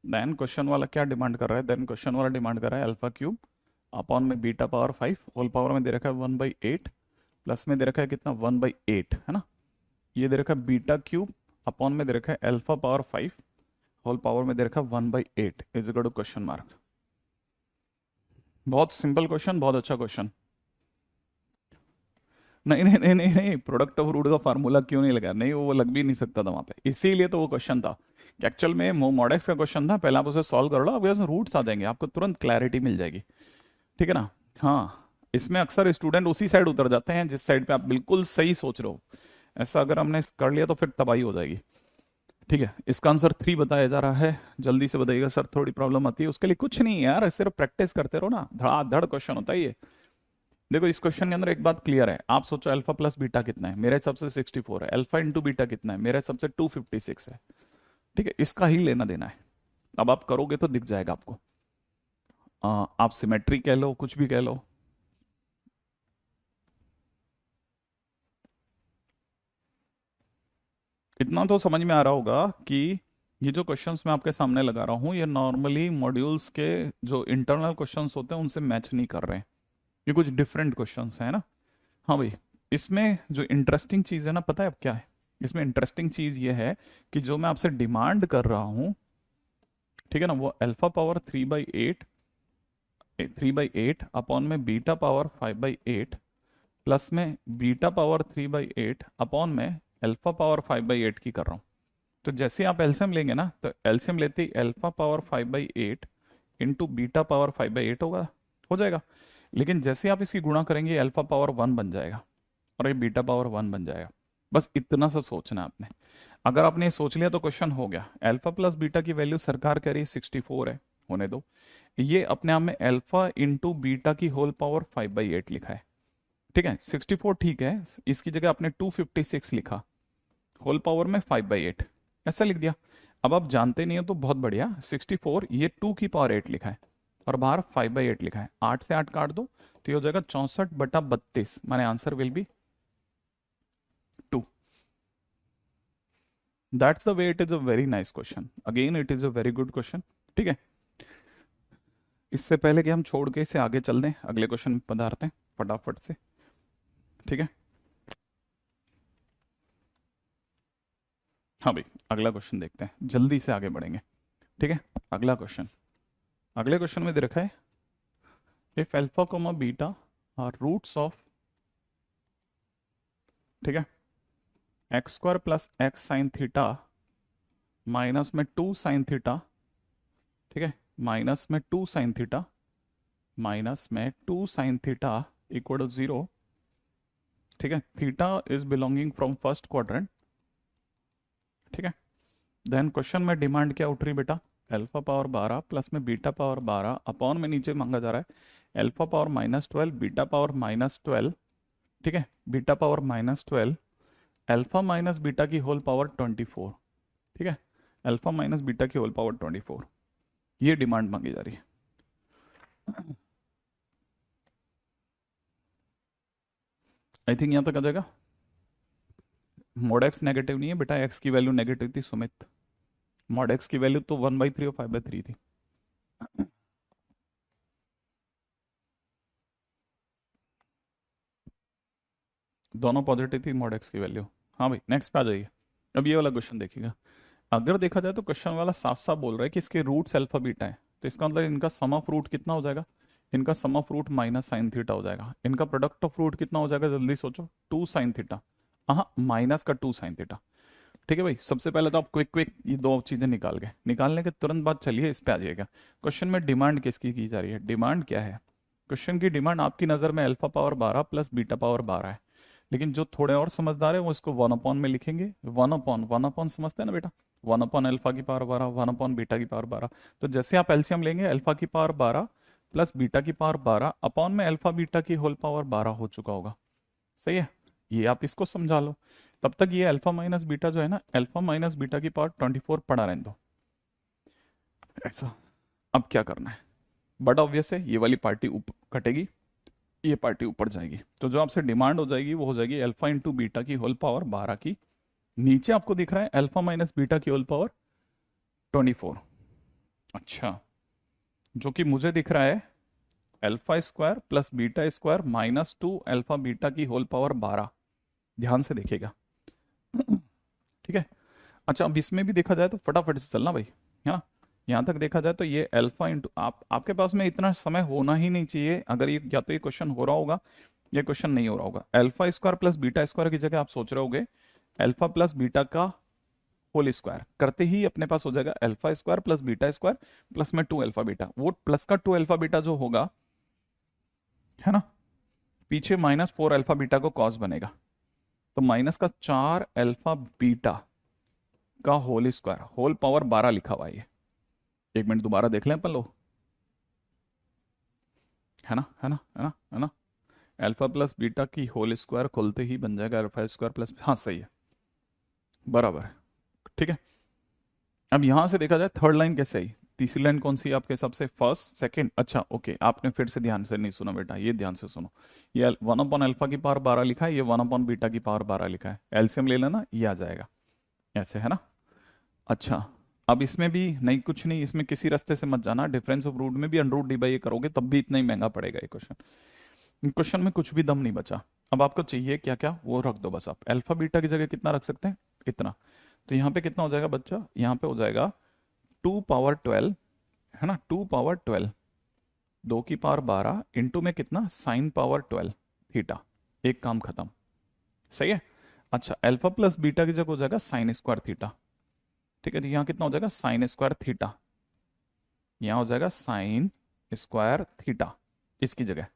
Then question वाला क्या डिमांड कर रहा है, देन क्वेश्चन वाला डिमांड कर रहा है अल्फा क्यूब अपॉन में बीटा पावर 5 होल पावर में दे रखा है 1/8, प्लस में दे रखा है कितना 1/8 है ना। ये दे रखा है बीटा क्यूब अपॉन में दे रखा है अल्फा पावर 5 होल पावर में दे रखा है 1/8 is equal to question mark. बहुत सिंपल क्वेश्चन, बहुत अच्छा क्वेश्चन। नहीं नहीं नहीं नहीं नहीं, प्रोडक्ट ऑफ रूट का फार्मूला क्यों नहीं लगा, नहीं वो लग भी नहीं सकता था वहां पे, इसीलिए तो वो क्वेश्चन था। एक्चुअल में mod x का क्वेश्चन था, पहले आप उसे सॉल्व कर लो, आपके पास रूट्स आ जाएंगे, आपको तुरंत क्लैरिटी मिल जाएगी। ठीक है ना। हाँ, इसमें अक्सर स्टूडेंट उसी साइड उतर जाते हैं जिस साइड पे आप बिल्कुल सही सोच रहे हो, ऐसा अगर हमने कर लिया तो फिर तबाही हो जाएगी। ठीक है, इसका आंसर 3 बताया जा रहा है, जल्दी से बताइएगा सर, थोड़ी प्रॉब्लम आती है, उसके लिए कुछ नहीं है यार, सिर्फ प्रैक्टिस करते रहो ना, धड़ाधड़ क्वेश्चन होता है ये। देखो इस क्वेश्चन के अंदर एक बात क्लियर है, आप सोचो अल्फा प्लस बीटा कितना है, मेरे हिसाब से 64 है, अल्फा इंटू बीटा कितना है, मेरे हिसाब से 256 है। ठीक है, इसका ही लेना देना है, अब आप करोगे तो दिख जाएगा आपको। आप सिमेट्री कह लो, कुछ भी कह लो। इतना तो समझ में आ रहा होगा कि ये जो क्वेश्चंस मैं आपके सामने लगा रहा हूँ, ये नॉर्मली मॉड्यूल्स के जो इंटरनल क्वेश्चंस होते हैं उनसे मैच नहीं कर रहे हैं, ये कुछ डिफरेंट क्वेश्चंस हैं ना। हाँ भाई, इसमें जो इंटरेस्टिंग चीज़ है ना, पता है अब क्या है, इसमें इंटरेस्टिंग चीज़ ये है कि जो मैं आपसे डिमांड कर रहा हूँ, ठीक है ना, वो अल्फा पावर 3/8 अपॉन में बीटा पावर 5/8 प्लस में बीटा पावर 3/8 अपॉन में अल्फा पावर 5/8 की कर रहा हूँ। तो जैसे आप एलसीएम लेंगे ना, तो एलसीएम लेते ही alpha power 5/8 into beta power 5/8 होगा, हो जाएगा। लेकिन जैसे आप इसकी गुणा करेंगे अल्फा पावर 1 बन जाएगा और ये बीटा पावर 1 बन जाएगा। बस इतना सा सोचना है आपने, अगर आपने ये सोच लिया तो क्वेश्चन हो गया। अल्फा प्लस बीटा की वैल्यू सरकार कह रही है 64 है, होने दो, ये अपने आप में अल्फा इंटू बीटा की होल पावर 5/8 लिखा है। ठीक है, 64 ठीक है, इसकी जगह आपने 256 लिखा, होल पावर में 5/8 ऐसा लिख दिया। अब आप जानते नहीं हो तो बहुत बढ़िया, 64 ये 2 की पावर 8 लिखा है और बाहर 5/8 लिखा है, 8 से 8 काट दो तो ये हो जाएगा 64/32, माने answer will B 2। That's the way, it is a very nice question, again it is a very good question. ठीक है, इससे पहले कि हम छोड़ के इसे आगे चल दें, अगले क्वेश्चन में पधारते हैं फटाफट से। ठीक है, हाँ भाई अगला क्वेश्चन देखते हैं, जल्दी से आगे बढ़ेंगे। ठीक है, अगला क्वेश्चन, अगले क्वेश्चन में दे रखा है if alpha comma beta are roots of, ठीक है, x² plus x sine theta minus में 2 साइन थीटा, ठीक है, माइनस में 2 साइन थीटा, माइनस में 2 साइन थीटा इक्वल टू 0। ठीक है, theta is belonging from first quadrant. ठीक है, देन क्वेश्चन में डिमांड क्या उठ रही बेटा, अल्फा पावर 12 प्लस में बीटा पावर 12 अपॉन में नीचे मांगा जा रहा है अल्फा पावर -12 बीटा पावर -12। ठीक है, beta power -12 alpha minus beta की होल पावर 24। ठीक है, अल्फा माइनस बीटा की होल पावर 24, ये डिमांड मांगी जा रही है। आई थिंक यहाँ तक आ जाएगा। मॉड एक्स नेगेटिव नहीं है बेटा, एक्स की वैल्यू नेगेटिव थी सुमित, मॉड एक्स की वैल्यू तो 1/3 और 5/3 थी। दोनों पॉजिटिव थी मॉड एक्स की वैल्यू। हाँ भाई नेक्स्ट पे आ जाइए। अब ये वाला क्वेश्चन देखिएगा, अगर देखा जाए तो क्वेश्चन वाला साफ साफ बोल रहा है कि इसके रूट्स अल्फा बीटा है, तो इसका मतलब इनका सम ऑफ रूट कितना हो जाएगा, इनका sum of root minus sine theta हो जाएगा, इनका प्रोडक्ट ऑफ रूट कितना हो जाएगा, जल्दी सोचो, 2 साइन थीटा, हाँ माइनस का 2 साइन थीटा। ठीक है भाई, सबसे पहले तो आप क्विक क्विक ये दो चीजें निकाल के, निकालने के तुरंत बाद चलिए इस पे आ जाइएगा। क्वेश्चन में डिमांड किसकी की जा रही है, डिमांड क्या है, क्वेश्चन की डिमांड आपकी नज़र में alpha power 12 plus beta power 12 है, लेकिन जो थोड़े और समझदार है वो इसको 1 अपॉन में लिखेंगे, 1 अपॉन समझते हैं ना बेटा, 1 अपॉन अल्फा की पावर 12, 1 अपॉन बीटा की पावर 12। तो जैसे आप एलसीएम लेंगे अल्फा की पावर 12 प्लस बीटा की पावर 12 अपॉन में अल्फा बीटा की होल पावर 12 हो चुका होगा। सही है, ये आप इसको समझा लो, तब तक ये अल्फा माइनस बीटा जो है ना, अल्फा माइनस बीटा की पावर 24 पड़ा रहने दो ऐसा। अब क्या करना है, बट ऑब्वियस है ये वाली पार्टी ऊपर कटेगी, ये पार्टी ऊपर जाएगी, तो जो आपसे डिमांड हो जाएगी वो हो जाएगी अल्फा इंटू बीटा की होल पावर 12 की, नीचे आपको दिख रहा है अल्फा माइनस बीटा की होल पावर 24। अच्छा, जो कि मुझे दिख रहा है alpha square plus beta square -2 alpha beta की होल पावर 12, ध्यान से देखिएगा। ठीक है, अच्छा अब इसमें भी देखा जाए तो फटाफट से चलना भाई, है ना, यहाँ तक देखा जाए तो ये अल्फा इंटू, आपके पास में इतना समय होना ही नहीं चाहिए, अगर ये या तो ये क्वेश्चन हो रहा होगा या क्वेश्चन नहीं हो रहा होगा। Alpha square plus beta square की जगह आप सोच रहे होगे अल्फा प्लस बीटा का होल स्क्वायर, करते ही अपने पास हो जाएगा alpha square plus beta square plus में 2 अल्फा बीटा, वो प्लस का 2 अल्फा बीटा जो होगा, है ना, पीछे -4 अल्फा बीटा को कॉस बनेगा, तो माइनस का 4 अल्फा बीटा का होल स्क्वायर, होल पावर 12 लिखा हुआ है ये, एक मिनट दोबारा देख लें अपन लोग, है ना है ना है ना है ना, अल्फा प्लस बीटा की होल स्क्वायर खोलते ही बन जाएगा अल्फा स्क्वायर प्लस, हाँ सही है, बराबर है। ठीक है, अब यहां से देखा जाए थर्ड लाइन कैसे आई, तीसरी लाइन कौन सी है आपके हिसाब से, फर्स्ट सेकंड, अच्छा ओके, आपने फिर से ध्यान से नहीं सुना बेटा, ये ध्यान से सुनो, ये 1 अपॉन अल्फा की पावर 12 लिखा है, ये 1 अपॉन बीटा की पावर 12 लिखा है, एलसीएम ले लेना ये आ जाएगा ऐसे, है ना। अच्छा, अब इसमें भी नहीं, कुछ नहीं, इसमें किसी रास्ते से मत जाना, डिफरेंस ऑफ रूट में भी अंडर रूट डी बाई ए करोगे तब भी इतना ही महंगा पड़ेगा ये क्वेश्चन, क्वेश्चन में कुछ भी दम नहीं बचा। अब आपको चाहिए क्या क्या वो रख दो बस, आप अल्फा बीटा की जगह कितना रख सकते हैं, इतना, तो यहाँ पे कितना हो जाएगा बच्चा, यहाँ पे हो जाएगा 2 पावर 12, है ना, 2 पावर 12, 2 की पावर 12 इंटू में कितना साइन पावर 12 थीटा, एक काम खत्म। सही है, अच्छा अल्फा प्लस बीटा की जगह हो जाएगा साइन स्क्वायर थीटा। ठीक है, तो यहाँ कितना हो जाएगा साइन स्क्वायर थीटा, यहाँ हो जाएगा साइन स्क्वायर थीटा इसकी जगह।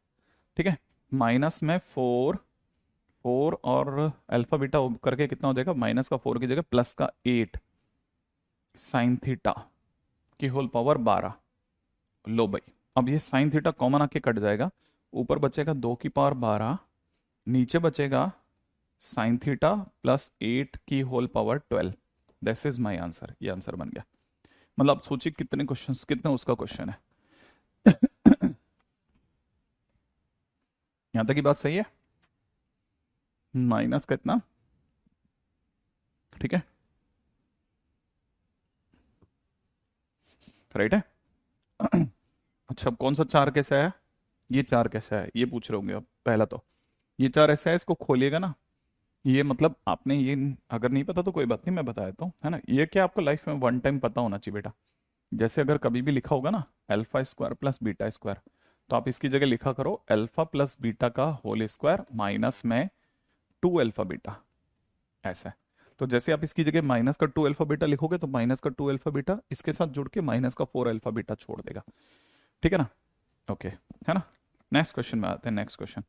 ठीक है, माइनस में 4 और अल्फा बीटा करके कितना हो जाएगा, -4 की जगह +8 साइन थीटा की होल पावर 12। लो भाई, अब ये साइन थीटा कॉमन आके कट जाएगा, ऊपर बचेगा 2 की पावर 12, नीचे बचेगा साइन थीटा +8 की whole power 12। This is my answer, ये आंसर बन गया। मतलब आप सोचिए कितने क्वेश्चंस, कितना उसका क्वेश्चन है। यहां तक की बात सही है। माइनस का इतना, ठीक है, राइट है। अच्छा, अब कौन सा चार कैसा है, ये चार कैसा है ये पूछ रहे होंगे आप। पहला तो ये चार ऐसा है, इसको खोलिएगा ना, ये मतलब आपने ये, अगर नहीं पता तो कोई बात नहीं, मैं बता देता हूँ, है ना। ये क्या आपको लाइफ में वन टाइम पता होना चाहिए बेटा। जैसे अगर कभी भी लिखा होगा ना alpha square plus beta square, तो आप इसकी जगह लिखा करो अल्फा प्लस बीटा का होल स्क्वायर माइनस में टू अल्फा बीटा, ऐसा है। तो जैसे आप इसकी जगह माइनस का टू अल्फा बीटा लिखोगे तो माइनस का टू अल्फा बीटा इसके साथ जुड़ के माइनस का फोर अल्फा बीटा छोड़ देगा, ठीक है ना। ओके, है ना। नेक्स्ट क्वेश्चन में आते हैं, नेक्स्ट क्वेश्चन।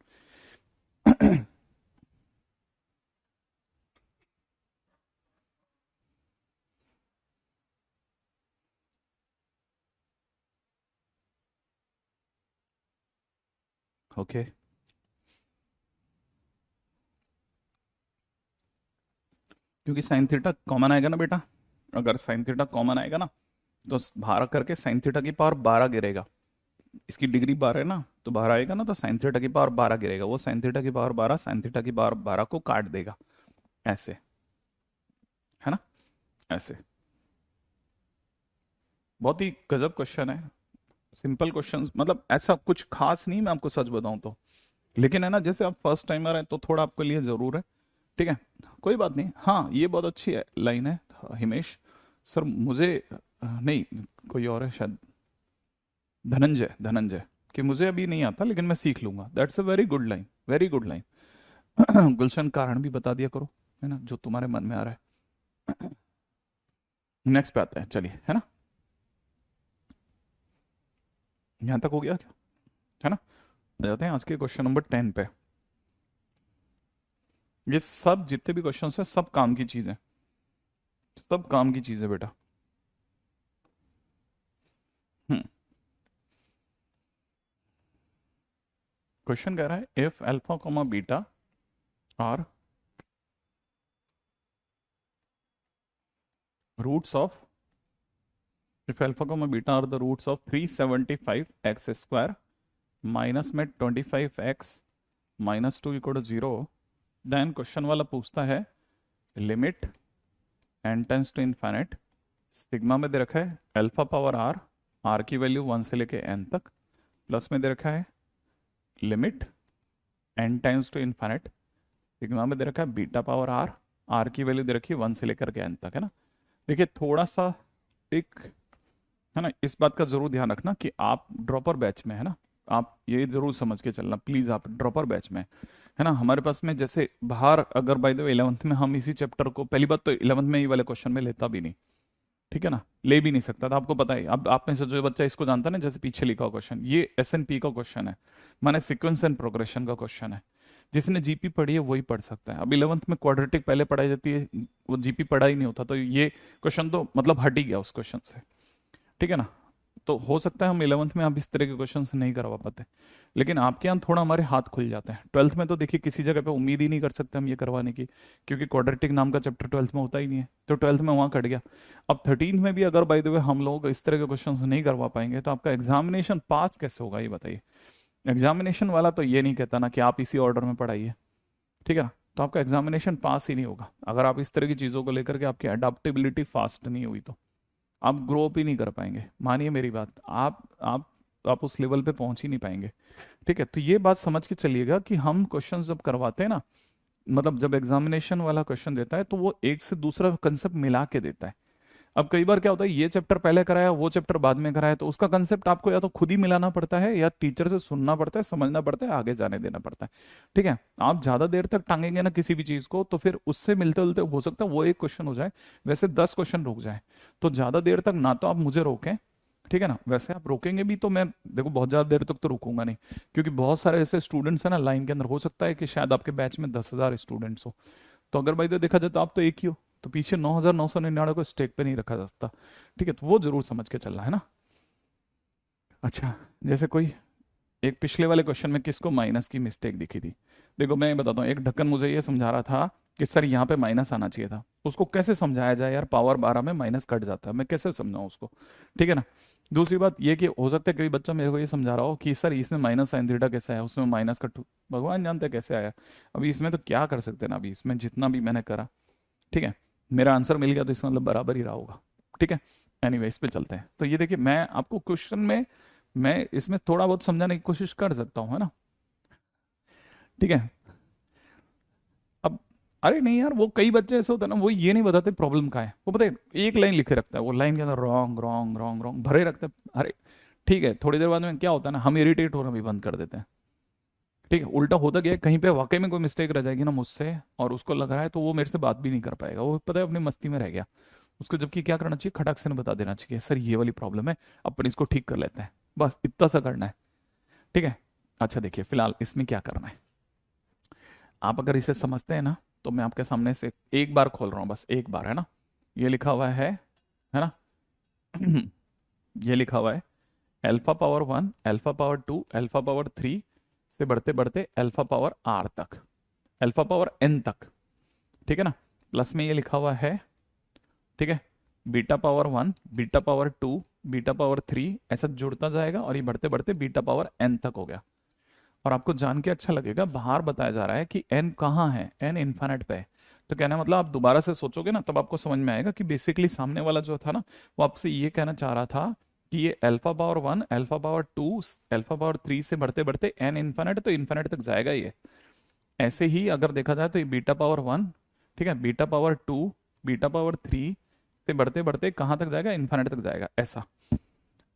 ओके, क्योंकि साइन थीटा कॉमन आएगा ना बेटा, अगर साइन थीटा कॉमन आएगा ना तो बारह करके साइन थीटा की पावर 12 गिरेगा। इसकी डिग्री 12 है ना, तो 12 आएगा ना तो साइन थीटा की पावर 12 गिरेगा, वो साइन थीटा की पावर 12 साइन थीटा की पावर 12 को काट देगा, ऐसे, है ना, ऐसे। बहुत ही गजब क्वेश्चन है, सिंपल क्वेश्चन, मतलब ऐसा कुछ खास नहीं, मैं आपको सच बताऊं तो। लेकिन है ना, जैसे आप फर्स्ट टाइमर हैं तो थोड़ा आपके लिए जरूर है, ठीक है, कोई बात नहीं। हाँ, ये बहुत अच्छी है लाइन है, हिमेश सर मुझे नहीं, कोई और है शायद, धनंजय, धनंजय, कि मुझे अभी नहीं आता लेकिन मैं सीख लूंगा, that's a very good line, very good line. Gulshan कारण भी बता दिया करो, है ना, जो तुम्हारे मन में आ रहा है। नेक्स्ट पे आते हैं, चलिए, है ना, यहां तक हो गया क्या, है ना। आ जाते हैं आज के क्वेश्चन नंबर 10 पे। ये सब जितने भी क्वेश्चन है सब काम की चीज है, सब काम की चीज है बेटा। हम्म, क्वेश्चन कह रहा है if alpha comma beta are roots of, if alpha comma beta are the roots of 375 x square minus में 25 x minus two equal to zero, then question वाला पूछता है limit N tends to infinite, sigma में दे रखा है alpha power R, R की value 1 से लेके एन तक, प्लस में दे रखा है limit N tends to infinite, sigma में दे रखा है बीटा पावर आर, आर की वैल्यू दे रखी है 1 से लेकर के एन तक, है ना। देखिए थोड़ा सा एक, है ना, इस बात का जरूर ध्यान रखना कि आप ड्रॉपर बैच में है ना, आप ये जरूर समझ के चलना प्लीज, आप ड्रॉपर बैच में, है ना। हमारे पास में जैसे बाहर, अगर बाय द वे 11th में हम इसी चैप्टर को, पहली बात तो 11th में ये वाले क्वेश्चन में लेता भी नहीं, ठीक है ना, ले भी नहीं सकता था, आपको पता है। अब आप में से जो बच्चा इसको जानता है ना, जैसे पीछे लिखा हुआ क्वेश्चन, ये एसएनपी का क्वेश्चन है, माने सीक्वेंस एंड प्रोग्रेशन का क्वेश्चन है, जिसने जीपी पढ़ी है वही पढ़ सकता है। अब 11th में क्वाड्रेटिक पहले पढ़ाई जाती है, वो जीपी पढ़ा ही नहीं होता, तो ये क्वेश्चन तो मतलब हट ही गया उस क्वेश्चन से, ठीक है ना। तो हो सकता है हम 11th में आप इस तरह के क्वेश्चन नहीं करवा पाते, लेकिन आपके यहाँ थोड़ा हमारे हाथ खुल जाते हैं। 12th में तो देखिए किसी जगह पे उम्मीद ही नहीं कर सकते हम ये करवाने की, क्योंकि क्वाड्रेटिक नाम का चैप्टर 12th में होता ही नहीं है, तो 12th में वहाँ कट गया। अब 13th में भी अगर बाय द वे हम लोग इस तरह के क्वेश्चन नहीं करवा पाएंगे तो आपका एग्जामिनेशन पास कैसे होगा, ये बताइए। एग्जामिनेशन वाला तो ये नहीं कहता ना कि आप इसी ऑर्डर में पढ़ाइए, ठीक है ना, तो आपका एग्जामिनेशन पास ही नहीं होगा अगर आप इस तरह की चीज़ों को लेकर के आपकी अडाप्टेबिलिटी फास्ट नहीं हुई तो। आप ग्रो अप ही नहीं कर पाएंगे, मानिए मेरी बात, आप उस लेवल पे पहुंच ही नहीं पाएंगे, ठीक है। तो ये बात समझ के चलिएगा कि हम क्वेश्चन जब करवाते हैं ना, मतलब जब एग्जामिनेशन वाला क्वेश्चन देता है तो वो एक से दूसरा कंसेप्ट मिला के देता है। अब कई बार क्या होता है, ये चैप्टर पहले कराया वो चैप्टर बाद में कराया, तो उसका कंसेप्ट आपको या तो खुद ही मिलाना पड़ता है या टीचर से सुनना पड़ता है, समझना पड़ता है, आगे जाने देना पड़ता है, ठीक है। आप ज्यादा देर तक टांगेंगे ना किसी भी चीज को तो फिर उससे मिलते जुलते हो सकता है वो एक क्वेश्चन हो जाए, वैसे 10 क्वेश्चन रुक जाए। तो ज्यादा देर तक ना तो आप मुझे रोकें, ठीक है ना, वैसे आप रोकेंगे भी तो मैं देखो बहुत ज्यादा देर तक तो रुकूंगा नहीं, क्योंकि बहुत सारे ऐसे स्टूडेंट्स हैं ना लाइन के अंदर, हो सकता है कि शायद आपके बैच में 10,000 स्टूडेंट्स हो, तो अगर भाई देखा जाए तो आप तो एक ही हो, तो पीछे 9,999 को स्टेक पे नहीं रखा जा सकता, ठीक है, तो वो जरूर समझ के चलना है ना। अच्छा, जैसे कोई एक पिछले वाले क्वेश्चन में किसको माइनस की मिस्टेक दिखी थी? देखो मैं बताता हूँ, एक ढक्कन मुझे ये समझा रहा था कि सर यहाँ पे माइनस आना चाहिए था। उसको कैसे समझाया जाए यार, पावर 12 में माइनस कट जाता है, मैं कैसे समझाऊँ उसको? ठीक है ना। दूसरी बात ये कि हो सकता है कोई बच्चा मेरे को ये समझा रहा हो कि सर इसमें माइनस साइन थीटा कैसे आया, उसमें माइनस कट, भगवान जानते हैं कैसे आया। अभी इसमें तो क्या कर सकते हैं ना, अभी इसमें जितना भी मैंने करा, ठीक है, मेरा आंसर मिल गया तो इसका मतलब बराबर ही रहा होगा। ठीक है, एनीवे इस पे चलते हैं। तो ये देखिए, मैं आपको क्वेश्चन में, मैं इसमें थोड़ा बहुत समझाने की कोशिश कर सकता हूँ, है ना। ठीक है। अब अरे नहीं यार, वो कई बच्चे ऐसे होते हैं ना, वो ये नहीं बताते प्रॉब्लम का है, वो पता है एक लाइन लिखे रखता है, वो लाइन के अंदर रॉन्ग रॉन्ग रॉन्ग रॉन्ग भरे रखते हैं। अरे ठीक है, थोड़ी देर बाद में क्या होता है ना, हम इरिटेट होना भी बंद कर देते हैं। ठीक है, उल्टा होता गया, कहीं पे वाकई में कोई मिस्टेक रह जाएगी ना मुझसे, और उसको लग रहा है, तो वो मेरे से बात भी नहीं कर पाएगा, वो पता है अपनी मस्ती में रह गया। उसको जबकि क्या करना चाहिए, खटक से बता देना चाहिए सर ये वाली प्रॉब्लम है, अपन इसको ठीक कर लेते हैं, बस इतना सा करना है। ठीक है। अच्छा देखिए, फिलहाल इसमें क्या करना है, आप अगर इसे समझते हैं ना, तो मैं आपके सामने से एक बार खोल रहा हूँ, बस एक बार, है ना। ये लिखा हुआ है ना। ये लिखा हुआ है alpha power 1, alpha power 2, alpha power 3 से बढ़ते बढ़ते अल्फा पावर आर तक, अल्फा पावर एन तक। ठीक है ना। प्लस में ये लिखा हुआ है, ठीक है, beta power 1, beta power 2, beta power 3, ऐसा जुड़ता जाएगा और ये बढ़ते बढ़ते बीटा पावर एन तक हो गया। और आपको जान के अच्छा लगेगा, बाहर बताया जा रहा है कि एन कहाँ है, एन इन्फिनिट पे है। तो कहना मतलब आप दोबारा से सोचोगे ना, तब आपको समझ में आएगा कि बेसिकली सामने वाला जो था ना, वो आपसे ये कहना चाह रहा था कि ये alpha power 1, alpha power 2, alpha power 3 से बढ़ते बढ़ते एन इन्फिनिट, तो इन्फिनिट तक जाएगा ये। ऐसे ही अगर देखा जाए तो ये बीटा पावर 1, ठीक है, बीटा पावर 2, बीटा पावर 3 से बढ़ते बढ़ते कहाँ तक जाएगा, इन्फिनिट तक जाएगा, ऐसा।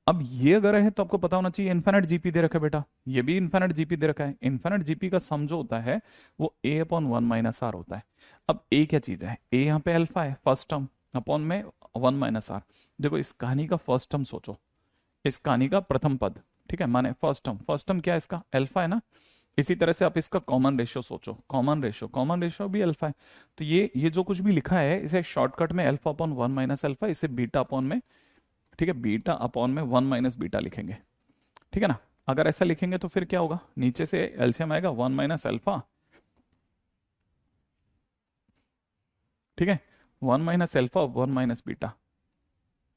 अब ये अगर है तो आपको पता होना चाहिए इन्फिनिट जीपी दे रखा है बेटा, ये भी इन्फिनिट जीपी दे रखा है। इन्फिनिट जीपी का सम जो होता है वो ए अपॉन 1 - आर होता है। अब ए क्या चीज है, ए यहाँ पे अल्फा है फर्स्ट टर्म, अपॉन में 1 - आर। देखो इस कहानी का फर्स्ट टर्म सोचो, इस कहानी का प्रथम पद, ठीक है, माने फर्स्ट टर्म, फर्स्ट टर्म क्या है इसका, अल्फा है ना। इसी तरह से आप इसका कॉमन रेशियो सोचो, कॉमन रेशियो भी अल्फा है। तो ये जो कुछ भी लिखा है, इसे शॉर्टकट में अल्फा अपॉन 1 - अल्फा, इसे बीटा अपॉन में, ठीक है, बीटा अपॉन में 1 - बीटा लिखेंगे। ठीक है ना। अगर ऐसा लिखेंगे तो फिर क्या होगा, नीचे से एलसीएम आएगा 1 - अल्फा, ठीक है, 1 - अल्फा 1 - बीटा,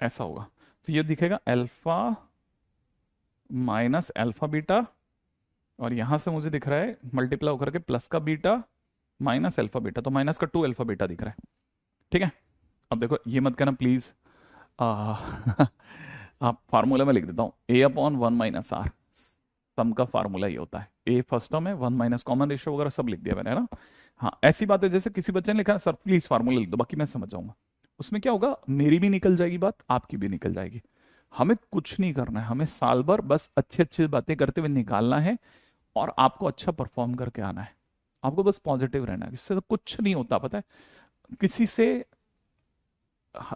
ऐसा होगा। तो ये दिखेगा अल्फा माइनस अल्फा बीटा, और यहां से मुझे दिख रहा है मल्टीप्लाई होकर के प्लस का बीटा माइनस अल्फा बीटा, तो माइनस का 2 अल्फा बीटा दिख रहा है। ठीक है। अब देखो ये मत करना प्लीज, आप फार्मूला में लिख देता हूँ, ए अपॉन 1 - आर, सम का फार्मूला ये होता है, ए फर्स्ट टर्म है, 1 - कॉमन रेशियो वगैरह सब लिख दिया मैंने, है ना। हाँ ऐसी बात है, जैसे किसी बच्चे ने लिखा सर प्लीज फार्मूला लिख दो, बाकी मैं समझ जाऊंगा। उसमें क्या होगा, मेरी भी निकल जाएगी बात, आपकी भी निकल जाएगी। हमें कुछ नहीं करना है, हमें साल भर बस अच्छी अच्छी बातें करते हुए निकालना है, और आपको अच्छा परफॉर्म करके आना है। आपको बस पॉजिटिव रहना है, इससे तो कुछ नहीं होता, पता है किसी से।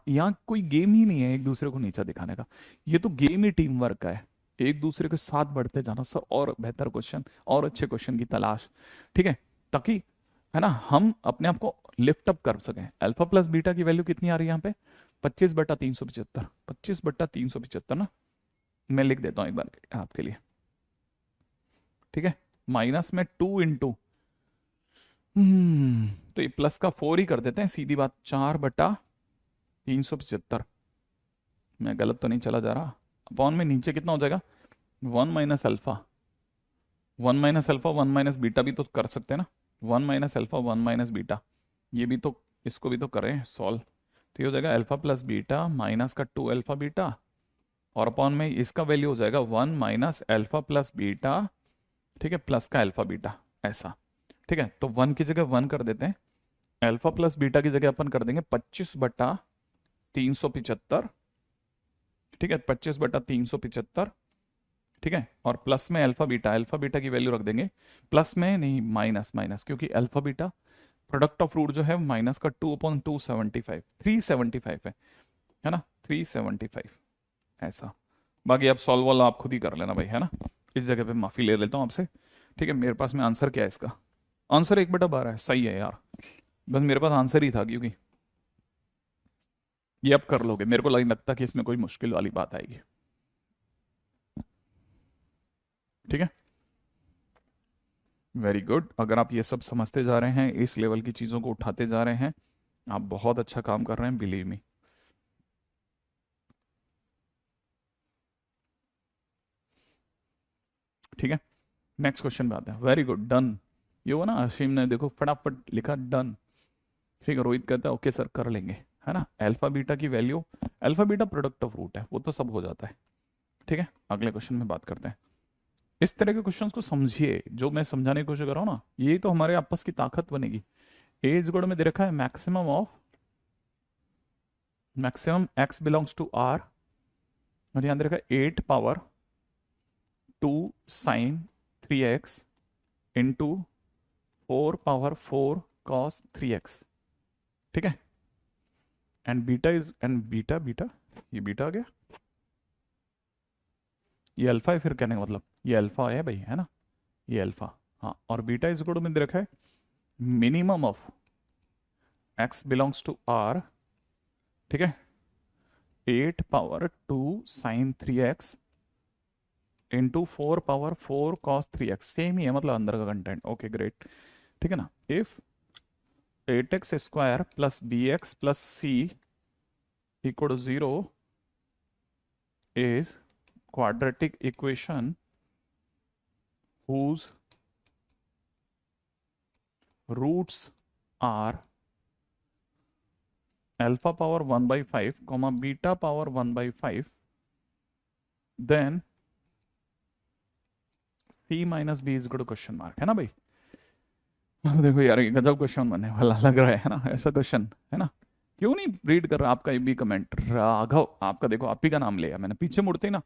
यहाँ कोई गेम ही नहीं है एक दूसरे को नीचा दिखाने का, ये तो गेम ही टीम वर्क का है। एक दूसरे के साथ बढ़ते जाना सर, और बेहतर क्वेश्चन और अच्छे क्वेश्चन की तलाश, ठीक है, ताकि, है ना, हम अपने आप को लिफ्ट अप कर सकें। अल्फा प्लस बीटा की वैल्यू कितनी आ रही है यहाँ पे, 25/375, 25/375 ना। मैं लिख देता हूँ एक बार आपके लिए, ठीक है, माइनस में 2 इंटू, तो ये प्लस का 4 ही कर देते हैं, सीधी बात, 4/375। मैं गलत तो नहीं चला जा रहा, अपॉन में नीचे कितना हो जाएगा, 1 - अल्फा, 1 - अल्फा 1 - बीटा भी तो कर सकते हैं ना, 1 - अल्फा 1 - बीटा, ये भी तो, इसको भी तो करें सॉल्व। तो ये हो जाएगा अल्फा प्लस बीटा माइनस का 2 अल्फा बीटा, और अपॉन में इसका वैल्यू हो जाएगा 1 - अल्फा प्लस बीटा, ठीक है, प्लस का अल्फा बीटा, ऐसा। ठीक है, तो 1 की जगह 1 कर देते हैं, अल्फा प्लस बीटा की जगह अपन कर देंगे 25/375, ठीक है, 25/375, ठीक है, और प्लस में अल्फा बीटा की वैल्यू रख देंगे, प्लस में नहीं, माइनस माइनस, क्योंकि alpha beta product of root जो है माइनस का 2/275, 375 है ना, 375, ऐसा। बाकी आप सॉल्व वाला आप खुद ही कर लेना भाई, है ना। इस जगह पे माफी ले लेता हूँ आपसे। ठीक है, मेरे पास में आंसर क्या है इसका, आंसर 1/12 है, सही है यार, बस मेरे पास आंसर ही था, क्योंकि ये आप कर लोगे, मेरे को नहीं लगता कि इसमें कोई मुश्किल वाली बात आएगी। ठीक है। Very good. अगर आप ये सब समझते जा रहे हैं, इस लेवल की चीज़ों को उठाते जा रहे हैं, आप बहुत अच्छा काम कर रहे हैं, बिलीव मी। ठीक है, नेक्स्ट क्वेश्चन पे आते हैं। Very good, done. ये वो ना, असीम ने देखो फटाफट लिखा डन। ठीक है, रोहित कहता है ओके सर कर लेंगे, है ना। अल्फा बीटा की value, alpha beta product of root है, वो तो सब हो जाता है। ठीक है, अगले क्वेश्चन में बात करते हैं। इस तरह के क्वेश्चंस को समझिए, जो मैं समझाने की कोशिश कर रहा हूँ ना, ये तो हमारे आपस की ताकत बनेगी। ए इज इक्वल में दे रखा है maximum of, maximum x belongs to R, और यहां दे रखा है 8 power 2 sine 3x into 4 power 4 cos 3x। ठीक है, and beta is, and beta beta, ये बीटा आ गया, ये अल्फा है, फिर कहने का मतलब ये अल्फा है भाई, है ना, ये अल्फा। हाँ, और बीटा इज इक्वल में दे रखा है minimum of x belongs to R. ठीक है, 8 power 2 sine 3x into 4 power 4 cos 3x, same ही है मतलब अंदर का कंटेंट। ओके ग्रेट, ठीक है ना। If 8x² plus bx plus c equal to 0 is quadratic equation whose roots are alpha power 1/5 comma beta power 1/5, then c minus b is equal to question mark, है ना भाई। अब देखो यार, ये गजब क्वेश्चन बनने वाला लग रहा है ना, ऐसा क्वेश्चन है ना। क्यों नहीं रीड कर रहा आपका ये भी कमेंट, राघव आपका देखो, आप ही का नाम लिया मैंने पीछे मुड़ते ही ना।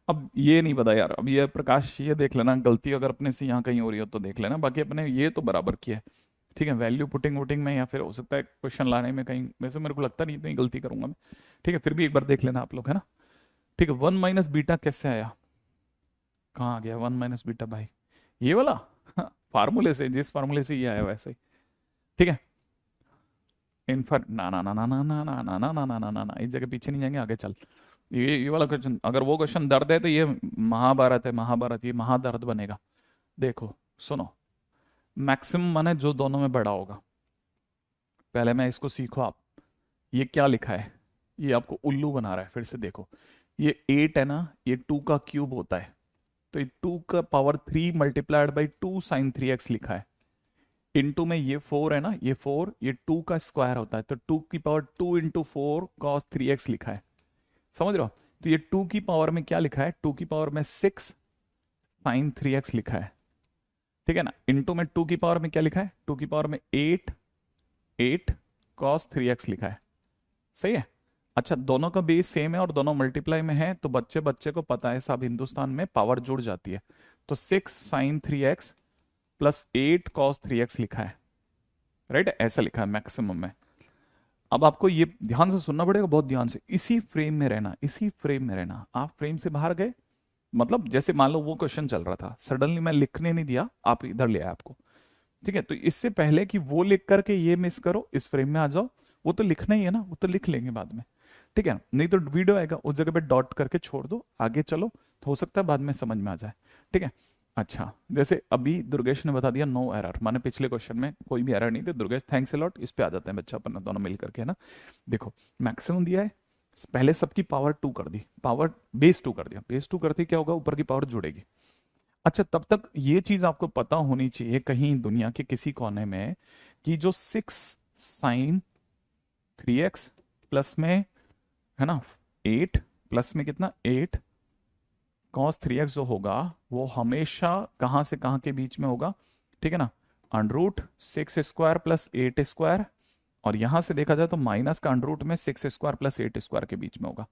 अब ये नहीं पता यार, अब ये प्रकाश ये देख लेना, गलती अगर अपने से यहाँ कहीं हो रही हो तो देख लेना, बाकी अपने ये तो बराबर किया है। ठीक है, वैल्यू पुटिंग वोटिंग में, या फिर हो सकता है क्वेश्चन लाने में कहीं, वैसे मेरे को लगता नहीं इतनी गलती करूंगा मैं। ठीक है, फिर भी एक बार देख लेना आप लोग, है ना। ठीक है, 1 - बीटा कैसे आया, कहाँ आ गया 1 - बीटा भाई, ये वाला फार्मूले से, जिस फार्मूले से ये आया वैसे ही। ठीक है, इनफर ना ना ना ना ना ना ना ना ना ना ना ना ना ना, इस जगह पीछे नहीं जाएंगे, आगे चल। ये वाला क्वेश्चन, अगर वो क्वेश्चन दर्द है तो ये महाभारत है, महाभारत, ये महादर्द बनेगा। देखो सुनो, मैक्सिमम माने जो दोनों में बड़ा होगा। पहले मैं इसको सीखो आप, ये क्या लिखा है, ये आपको उल्लू बना रहा है, फिर से देखो। ये 8 है ना, ये 2 का क्यूब होता है, तो ये 2 का power 3 multiplied by 2 sin 3x लिखा है। इनटू में ये 4 है ना, ये 4, ये 2 का स्क्वायर होता है, तो 2 की पावर 2 इंटू 4 cos 3x लिखा है। समझ रहे हो। तो ये 2 की पावर में क्या लिखा है, 2 की पावर में 6 sin 3x लिखा है। ठीक है ना, इनटू में 2 की पावर में क्या लिखा है, 2 की पावर में 8 cos 3x लिखा है। सही है। अच्छा, दोनों का बेस सेम है और दोनों मल्टीप्लाई में है, तो बच्चे बच्चे को पता है सब हिंदुस्तान में पावर जुड़ जाती है। तो 6 sin 3x plus 8 cos 3x लिखा है, राइट, ऐसा लिखा है मैक्सिमम में। अब आपको ये ध्यान से सुनना पड़ेगा, बहुत ध्यान से, इसी फ्रेम में रहना, इसी फ्रेम में रहना। आप फ्रेम से बाहर गए, मतलब जैसे मान लो वो क्वेश्चन चल रहा था, सडनली मैं लिखने नहीं दिया, आप इधर ले आए आपको। ठीक है, तो इससे पहले कि वो लिख करके ये मिस करो, इस फ्रेम में आ जाओ। वो तो लिखना ही है ना, वो तो लिख लेंगे बाद में। ठीक है, नहीं तो वीडियो आएगा उस जगह पे डॉट करके छोड़ दो, आगे चलो, तो हो सकता है बाद में समझ में आ जाए। ठीक है। अच्छा, जैसे अभी दुर्गेश ने बता दिया नो एरर, माने पिछले क्वेश्चन में कोई भी एरर नहीं थे। Durgesh thanks a lot. इस पे आ जाते हैं बच्चा अपन दोनों मिल करके, है ना। देखो, मैक्सिमम दिया है, पहले सबकी पावर 2 कर दी, पावर बेस 2 कर दिया, बेस 2 करते क्या होगा, ऊपर की पावर जुड़ेगी। अच्छा, तब तक ये चीज आपको पता होनी चाहिए कहीं दुनिया के किसी कोने में, कि जो 6 sin 3x प्लस में, है ना, 8 प्लस में कितना 8 cos 3x जो होगा, वो हमेशा कहां से कहां के बीच में होगा। ठीक है ना, √6² प्लस 8², और यहां से देखा जाए तो माइनस का अंडर रूट में 6² प्लस 8² के बीच में होगा।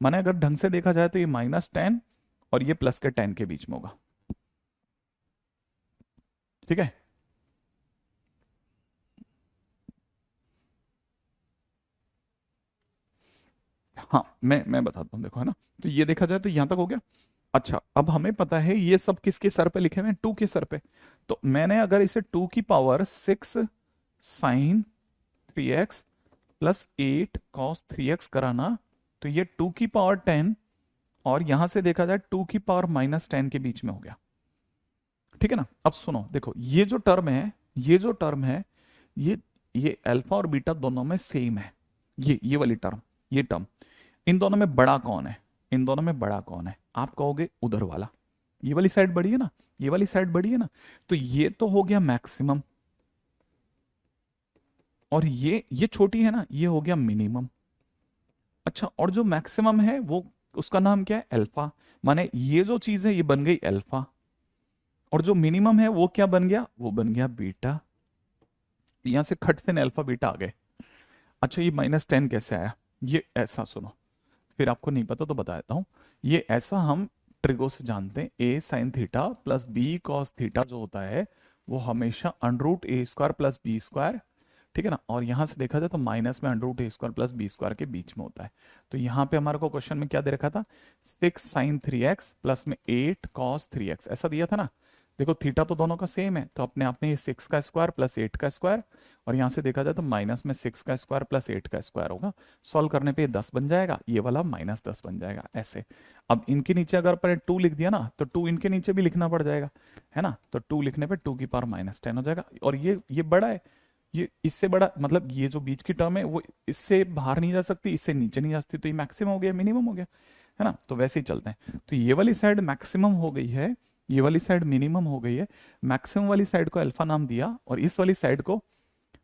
माने अगर ढंग से देखा जाए तो ये -10 और ये प्लस के 10 के बीच में होगा। ठीक है, हाँ मैं बताता हूँ, देखो, है ना। तो ये देखा जाए तो यहां तक हो गया। अच्छा, अब हमें पता है ये सब किसके सर पे लिखे हुए हैं, 2 के सर पे। तो मैंने अगर इसे 2 की power 6 sin 3x plus 8 cos 3x कराना, तो ये 2 की पावर 10, और यहां से देखा जाए 2 की पावर -10 के बीच में हो गया। ठीक है ना। अब सुनो, देखो ये जो टर्म है, ये जो टर्म है, ये ये अल्फा और बीटा दोनों में सेम है। ये वाली टर्म, ये टर्म, इन दोनों में बड़ा कौन है? इन दोनों में बड़ा कौन है? आप कहोगे उधर वाला। ये वाली साइड बड़ी है ना, ये वाली साइड बड़ी है ना, तो ये तो हो गया मैक्सिमम, और ये छोटी है ना, ये हो गया मिनिमम। अच्छा, और जो मैक्सिमम है वो, उसका नाम क्या है? अल्फा। माने ये जो चीज है ये बन गई अल्फा, और जो मिनिमम है वो क्या बन गया? वो बन गया बीटा। यहां से खट से अल्फा बीटा आ गए। अच्छा, ये -10 कैसे आया? ये ऐसा सुनो, फिर आपको नहीं पता तो बता देता हूं। ये ऐसा हम ट्रिगो से जानते हैं, A sine theta plus B cos theta जो होता है वो हमेशा √a² प्लस b², ठीक है ना, और यहां से देखा जाए तो माइनस में √a² प्लस b² के बीच में होता है। तो यहाँ पे हमारे को क्वेश्चन में क्या दे रखा था? 6 sin 3x प्लस में 8 cos 3x, ऐसा दिया था ना। देखो थीटा तो दोनों का सेम है, तो अपने आप में ये 6 का स्क्वायर प्लस 8 का स्क्वायर, और यहाँ से देखा जाए तो माइनस में 6 का स्क्वायर प्लस 8 का स्क्वायर होगा। सॉल्व करने पे ये 10 बन जाएगा, ये वाला -10 बन जाएगा, ऐसे। अब इनके नीचे अगर पर 2 लिख दिया ना, तो 2 इनके नीचे भी लिखना पड़ जाएगा, है ना। तो 2 लिखने पे 2 की पावर -10 हो जाएगा, और ये बड़ा है, ये इससे बड़ा, मतलब ये जो बीच की टर्म है वो इससे बाहर नहीं जा सकती, इससे नीचे नहीं जा सकती, तो ये मैक्सिमम हो गया, मिनिमम हो गया, है ना। तो वैसे ही चलते हैं, तो ये वाली साइड मैक्सिमम हो गई है, ये वाली साइड मिनिमम हो गई है। मैक्सिमम वाली साइड को अल्फा नाम दिया, और इस वाली साइड को,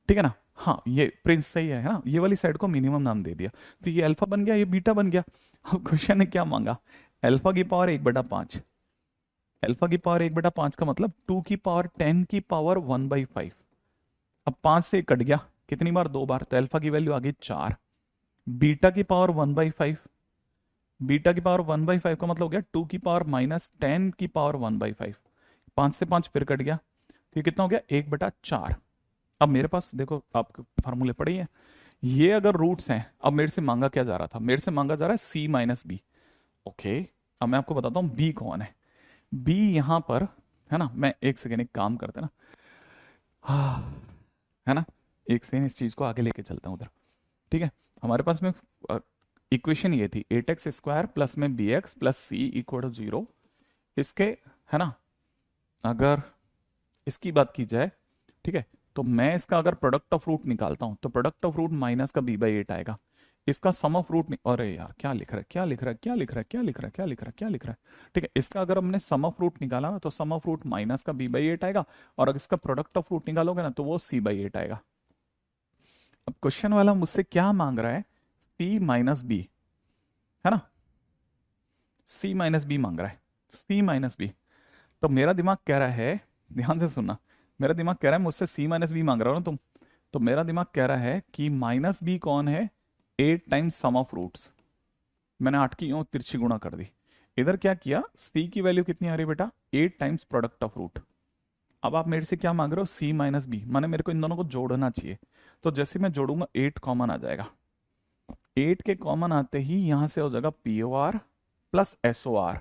ठीक है ना, हाँ ये प्रिंस सही है ना, ये वाली साइड को मिनिमम नाम दे दिया। तो ये अल्फा बन गया, ये बीटा बन गया। अब क्वेश्चन ने क्या मांगा? अल्फा की पावर 1/5। अल्फा की पावर 1/5 का मतलब 2 की पावर 10 की पावर 1/5। अब 5 से कट गया, कितनी बार? 2 बार, तो अल्फा की वैल्यू आ गई 4। बीटा की पावर 1/5, बीटा की पावर 1/5 का मतलब हो गया 2 की पावर -10 की पावर 1/5। 5 से 5 फिर कट गया, तो ये कितना हो गया? 1/4। अब मेरे पास देखो, आपके फार्मूले पड़े हैं, ये अगर रूट्स हैं, अब मेरे से मांगा क्या जा रहा था? मेरे से मांगा जा रहा है C-B। ओके, अब मैं आपको बताता हूँ बी कौन है। बी यहां पर, है ना, मैं एक सेकेंड एक काम करते ना, हाँ, है ना, एक सेकेंड इस चीज को आगे लेके चलता हूँ उधर, ठीक है। हमारे पास में इक्वेशन ये थी 8x² प्लस में bx plus c equal to 0। इसके, है ना, अगर इसकी बात की जाए, ठीक है, तो मैं इसका अगर प्रोडक्ट ऑफ रूट निकालता हूं तो प्रोडक्ट ऑफ रूट माइनस का b/8 आएगा। इसका सम ऑफ रूट, अरे यार क्या लिख रहा है, क्या लिख रहा है, क्या लिख रहा है, क्या लिख रहा है, क्या लिख रहा है, क्या लिख रहा है, ठीक है। इसका अगर हमने सम ऑफ रूट निकाला ना तो सम ऑफ रूट माइनस का b/8 आएगा, और अगर इसका प्रोडक्ट ऑफ रूट निकालोगे ना तो वो c/8 आएगा। अब क्वेश्चन वाला मुझसे क्या मांग रहा है? C-B, है ना, C-B मांग रहा है, C-B। तो मेरा दिमाग कह रहा है, ध्यान से सुनना, मेरा दिमाग कह रहा है मुझसे C-B मांग रहा हो ना तुम, तो मेरा दिमाग कह रहा है कि -B कौन है? 8 टाइम्स सम ऑफ रूट्स। मैंने 8 की यूं तिरछी गुणा कर दी। इधर क्या किया? C की वैल्यू कितनी आ रही बेटा? 8 टाइम्स प्रोडक्ट ऑफ रूट। अब आप मेरे से क्या मांग रहे हो? C-B, माने मेरे को इन दोनों को जोड़ना चाहिए। तो जैसे मैं जोड़ूंगा 8 कॉमन आ जाएगा, 8 के कॉमन आते ही यहां से हो जाएगा POR प्लस SOR,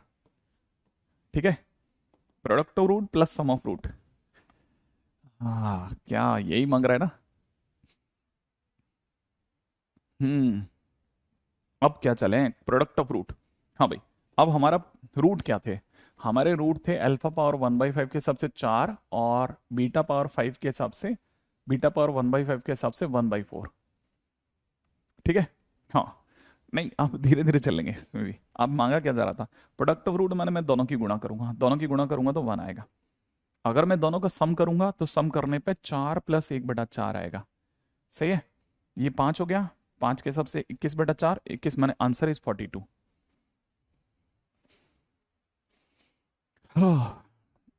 ठीक है, product of root plus sum of root. हाँ, क्या यही मांग रहा है ना? हम्म, अब क्या चले, प्रोडक्ट ऑफ रूट। हाँ भाई, अब हमारा रूट क्या थे? हमारे रूट थे अल्फा पावर 1/5 के हिसाब से 4, और बीटा पावर 5 के हिसाब से, बीटा पावर 1/5 के हिसाब से 1/4, ठीक है। हाँ, नहीं आप धीरे धीरे चलेंगे इसमें भी। आप मांगा क्या जा रहा था? प्रोडक्ट ऑफ रूट माने मैं दोनों की गुणा करूंगा, दोनों की गुणा करूंगा तो 1 आएगा। अगर मैं दोनों का सम करूंगा तो सम करने पे 4 + 1/4 आएगा, सही है। ये 5 हो गया, 5 के हिसाब से 21/4, 21 माने आंसर इज 42।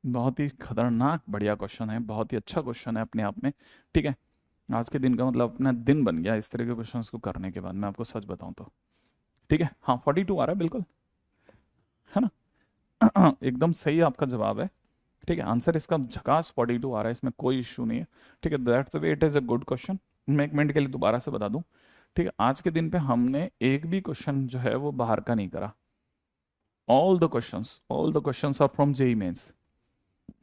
बहुत ही खतरनाक बढ़िया क्वेश्चन है, बहुत ही अच्छा क्वेश्चन है अपने आप में, ठीक है। आज के दिन का मतलब अपना दिन बन गया इस तरह के क्वेश्चंस को करने के बाद, मैं आपको सच बताऊं तो, ठीक है। हाँ 42 आ रहा है बिल्कुल, है ना। एकदम सही आपका जवाब है, ठीक है। आंसर इसका झकास 42 आ रहा है, इसमें कोई इश्यू नहीं है, ठीक है। That's the way, it is a good question. मैं 1 मिनट के लिए दोबारा से बता दूं, ठीक है। आज के दिन पे हमने एक भी क्वेश्चन जो है वो बाहर का नहीं करा। All the questions are from JEE Mains.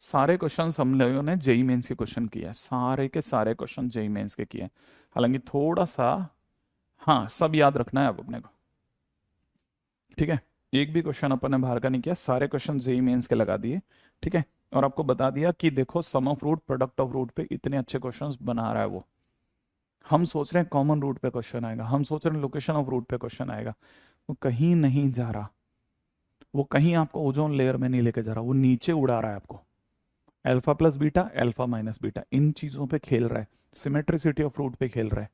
सारे क्वेश्चंस हम लोगों ने जेई मेंस के क्वेश्चन किए हैं, सारे के सारे क्वेश्चन जेई मेंस के किए हैं। हालांकि थोड़ा सा, हाँ सब याद रखना है अब अपने को, ठीक है। एक भी क्वेश्चन अपन ने बाहर का नहीं किया, सारे क्वेश्चन जेई मेंस के लगा दिए, ठीक है। और आपको बता दिया कि देखो sum of root product of root पे इतने अच्छे क्वेश्चंस बना रहा है वो। हम सोच रहे हैं कॉमन रूट पे क्वेश्चन आएगा, हम सोच रहे हैं लोकेशन ऑफ रूट पे क्वेश्चन आएगा, वो कहीं नहीं जा रहा। वो कहीं आपको ओजोन लेयर में नहीं लेके जा रहा, वो नीचे उड़ा रहा है आपको। Alpha plus beta, alpha minus beta, इन चीजों पे खेल रहा है, सिमेट्रिसिटी ऑफ रूट पे खेल रहा है।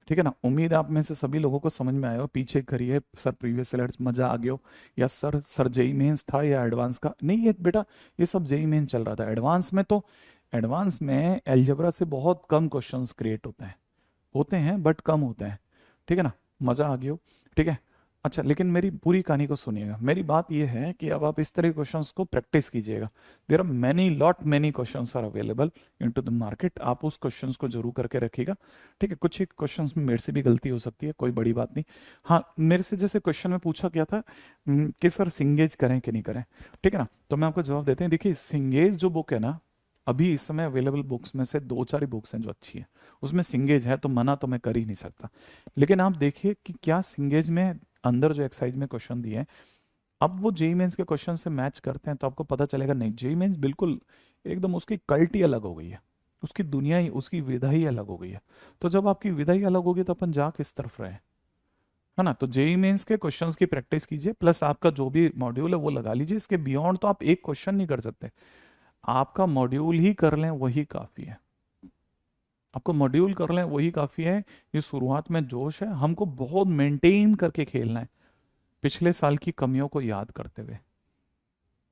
ठीक है ना। उम्मीद है आप में से सभी लोगों को समझ में आया हो। पीछे करिए सर प्रीवियस स्लाइड्स, मजा आ गया हो। या सर जेई मेंस था या एडवांस का, नहीं ये बेटा ये सब जेई मेन चल रहा था। एडवांस में तो, एडवांस में एलजेब्रा से बहुत कम क्वेश्चंस क्रिएट होते हैं बट कम होते हैं। ठीक है ना। मजा आ गया हो। ठीक है। अच्छा लेकिन मेरी पूरी कहानी को सुनिएगा। मेरी बात यह है कि अब आप इस तरह के क्वेश्चंस को प्रैक्टिस कीजिएगा। There are many lot many questions are available into the market, आप उस क्वेश्चंस को जरूर करके रखिएगा। ठीक है। कुछ एक क्वेश्चंस में मेरे से भी गलती हो सकती है, कोई बड़ी बात नहीं। हाँ मेरे से जैसे क्वेश्चन में पूछा गया था कि सर सिंगेज करें कि नहीं करें। ठीक है ना। तो मैं आपको जवाब देते हैं। देखिए सिंगेज जो बुक है ना, अभी इस समय अवेलेबल बुक्स में से दो चार ही बुक्स हैं जो अच्छी है, उसमें सिंगेज है तो मना तो मैं कर ही नहीं सकता। लेकिन आप देखिए कि क्या सिंगेज में अंदर जो एक्सरसाइज में क्वेश्चन दिए हैं, अब वो जेई मेंस के क्वेश्चन से मैच करते हैं तो आपको पता चलेगा नहीं, जेई मेंस बिल्कुल एकदम उसकी कल्ट ही अलग हो गई है, उसकी दुनिया ही, उसकी विधा ही अलग हो गई है। तो जब आपकी विधा ही अलग होगी तो अपन जा किस तरफ रहे, है ना। तो जेई मेंस के क्वेश्चंस की प्रैक्टिस कीजिए, प्लस आपका जो भी मॉड्यूल है वो लगा लीजिए। इसके बियॉन्ड तो आप एक क्वेश्चन नहीं कर सकते, आपका मॉड्यूल ही कर लें वही काफी है। आपको मॉड्यूल कर लें वही काफी है। ये शुरुआत में जोश है, हमको बहुत मेंटेन करके खेलना है, पिछले साल की कमियों को याद करते हुए,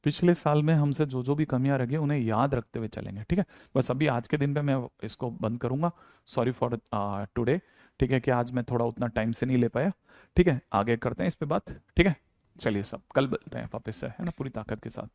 पिछले साल में हमसे जो जो भी कमियां रही उन्हें याद रखते हुए चलेंगे। ठीक है। बस अभी आज के दिन पे मैं इसको बंद करूंगा। Sorry for today. ठीक है कि आज मैं थोड़ा उतना टाइम से नहीं ले पाया। ठीक है। आगे करते हैं इस पे बात। ठीक है। चलिए सब कल मिलते हैं वापस से, है ना, पूरी ताकत के साथ।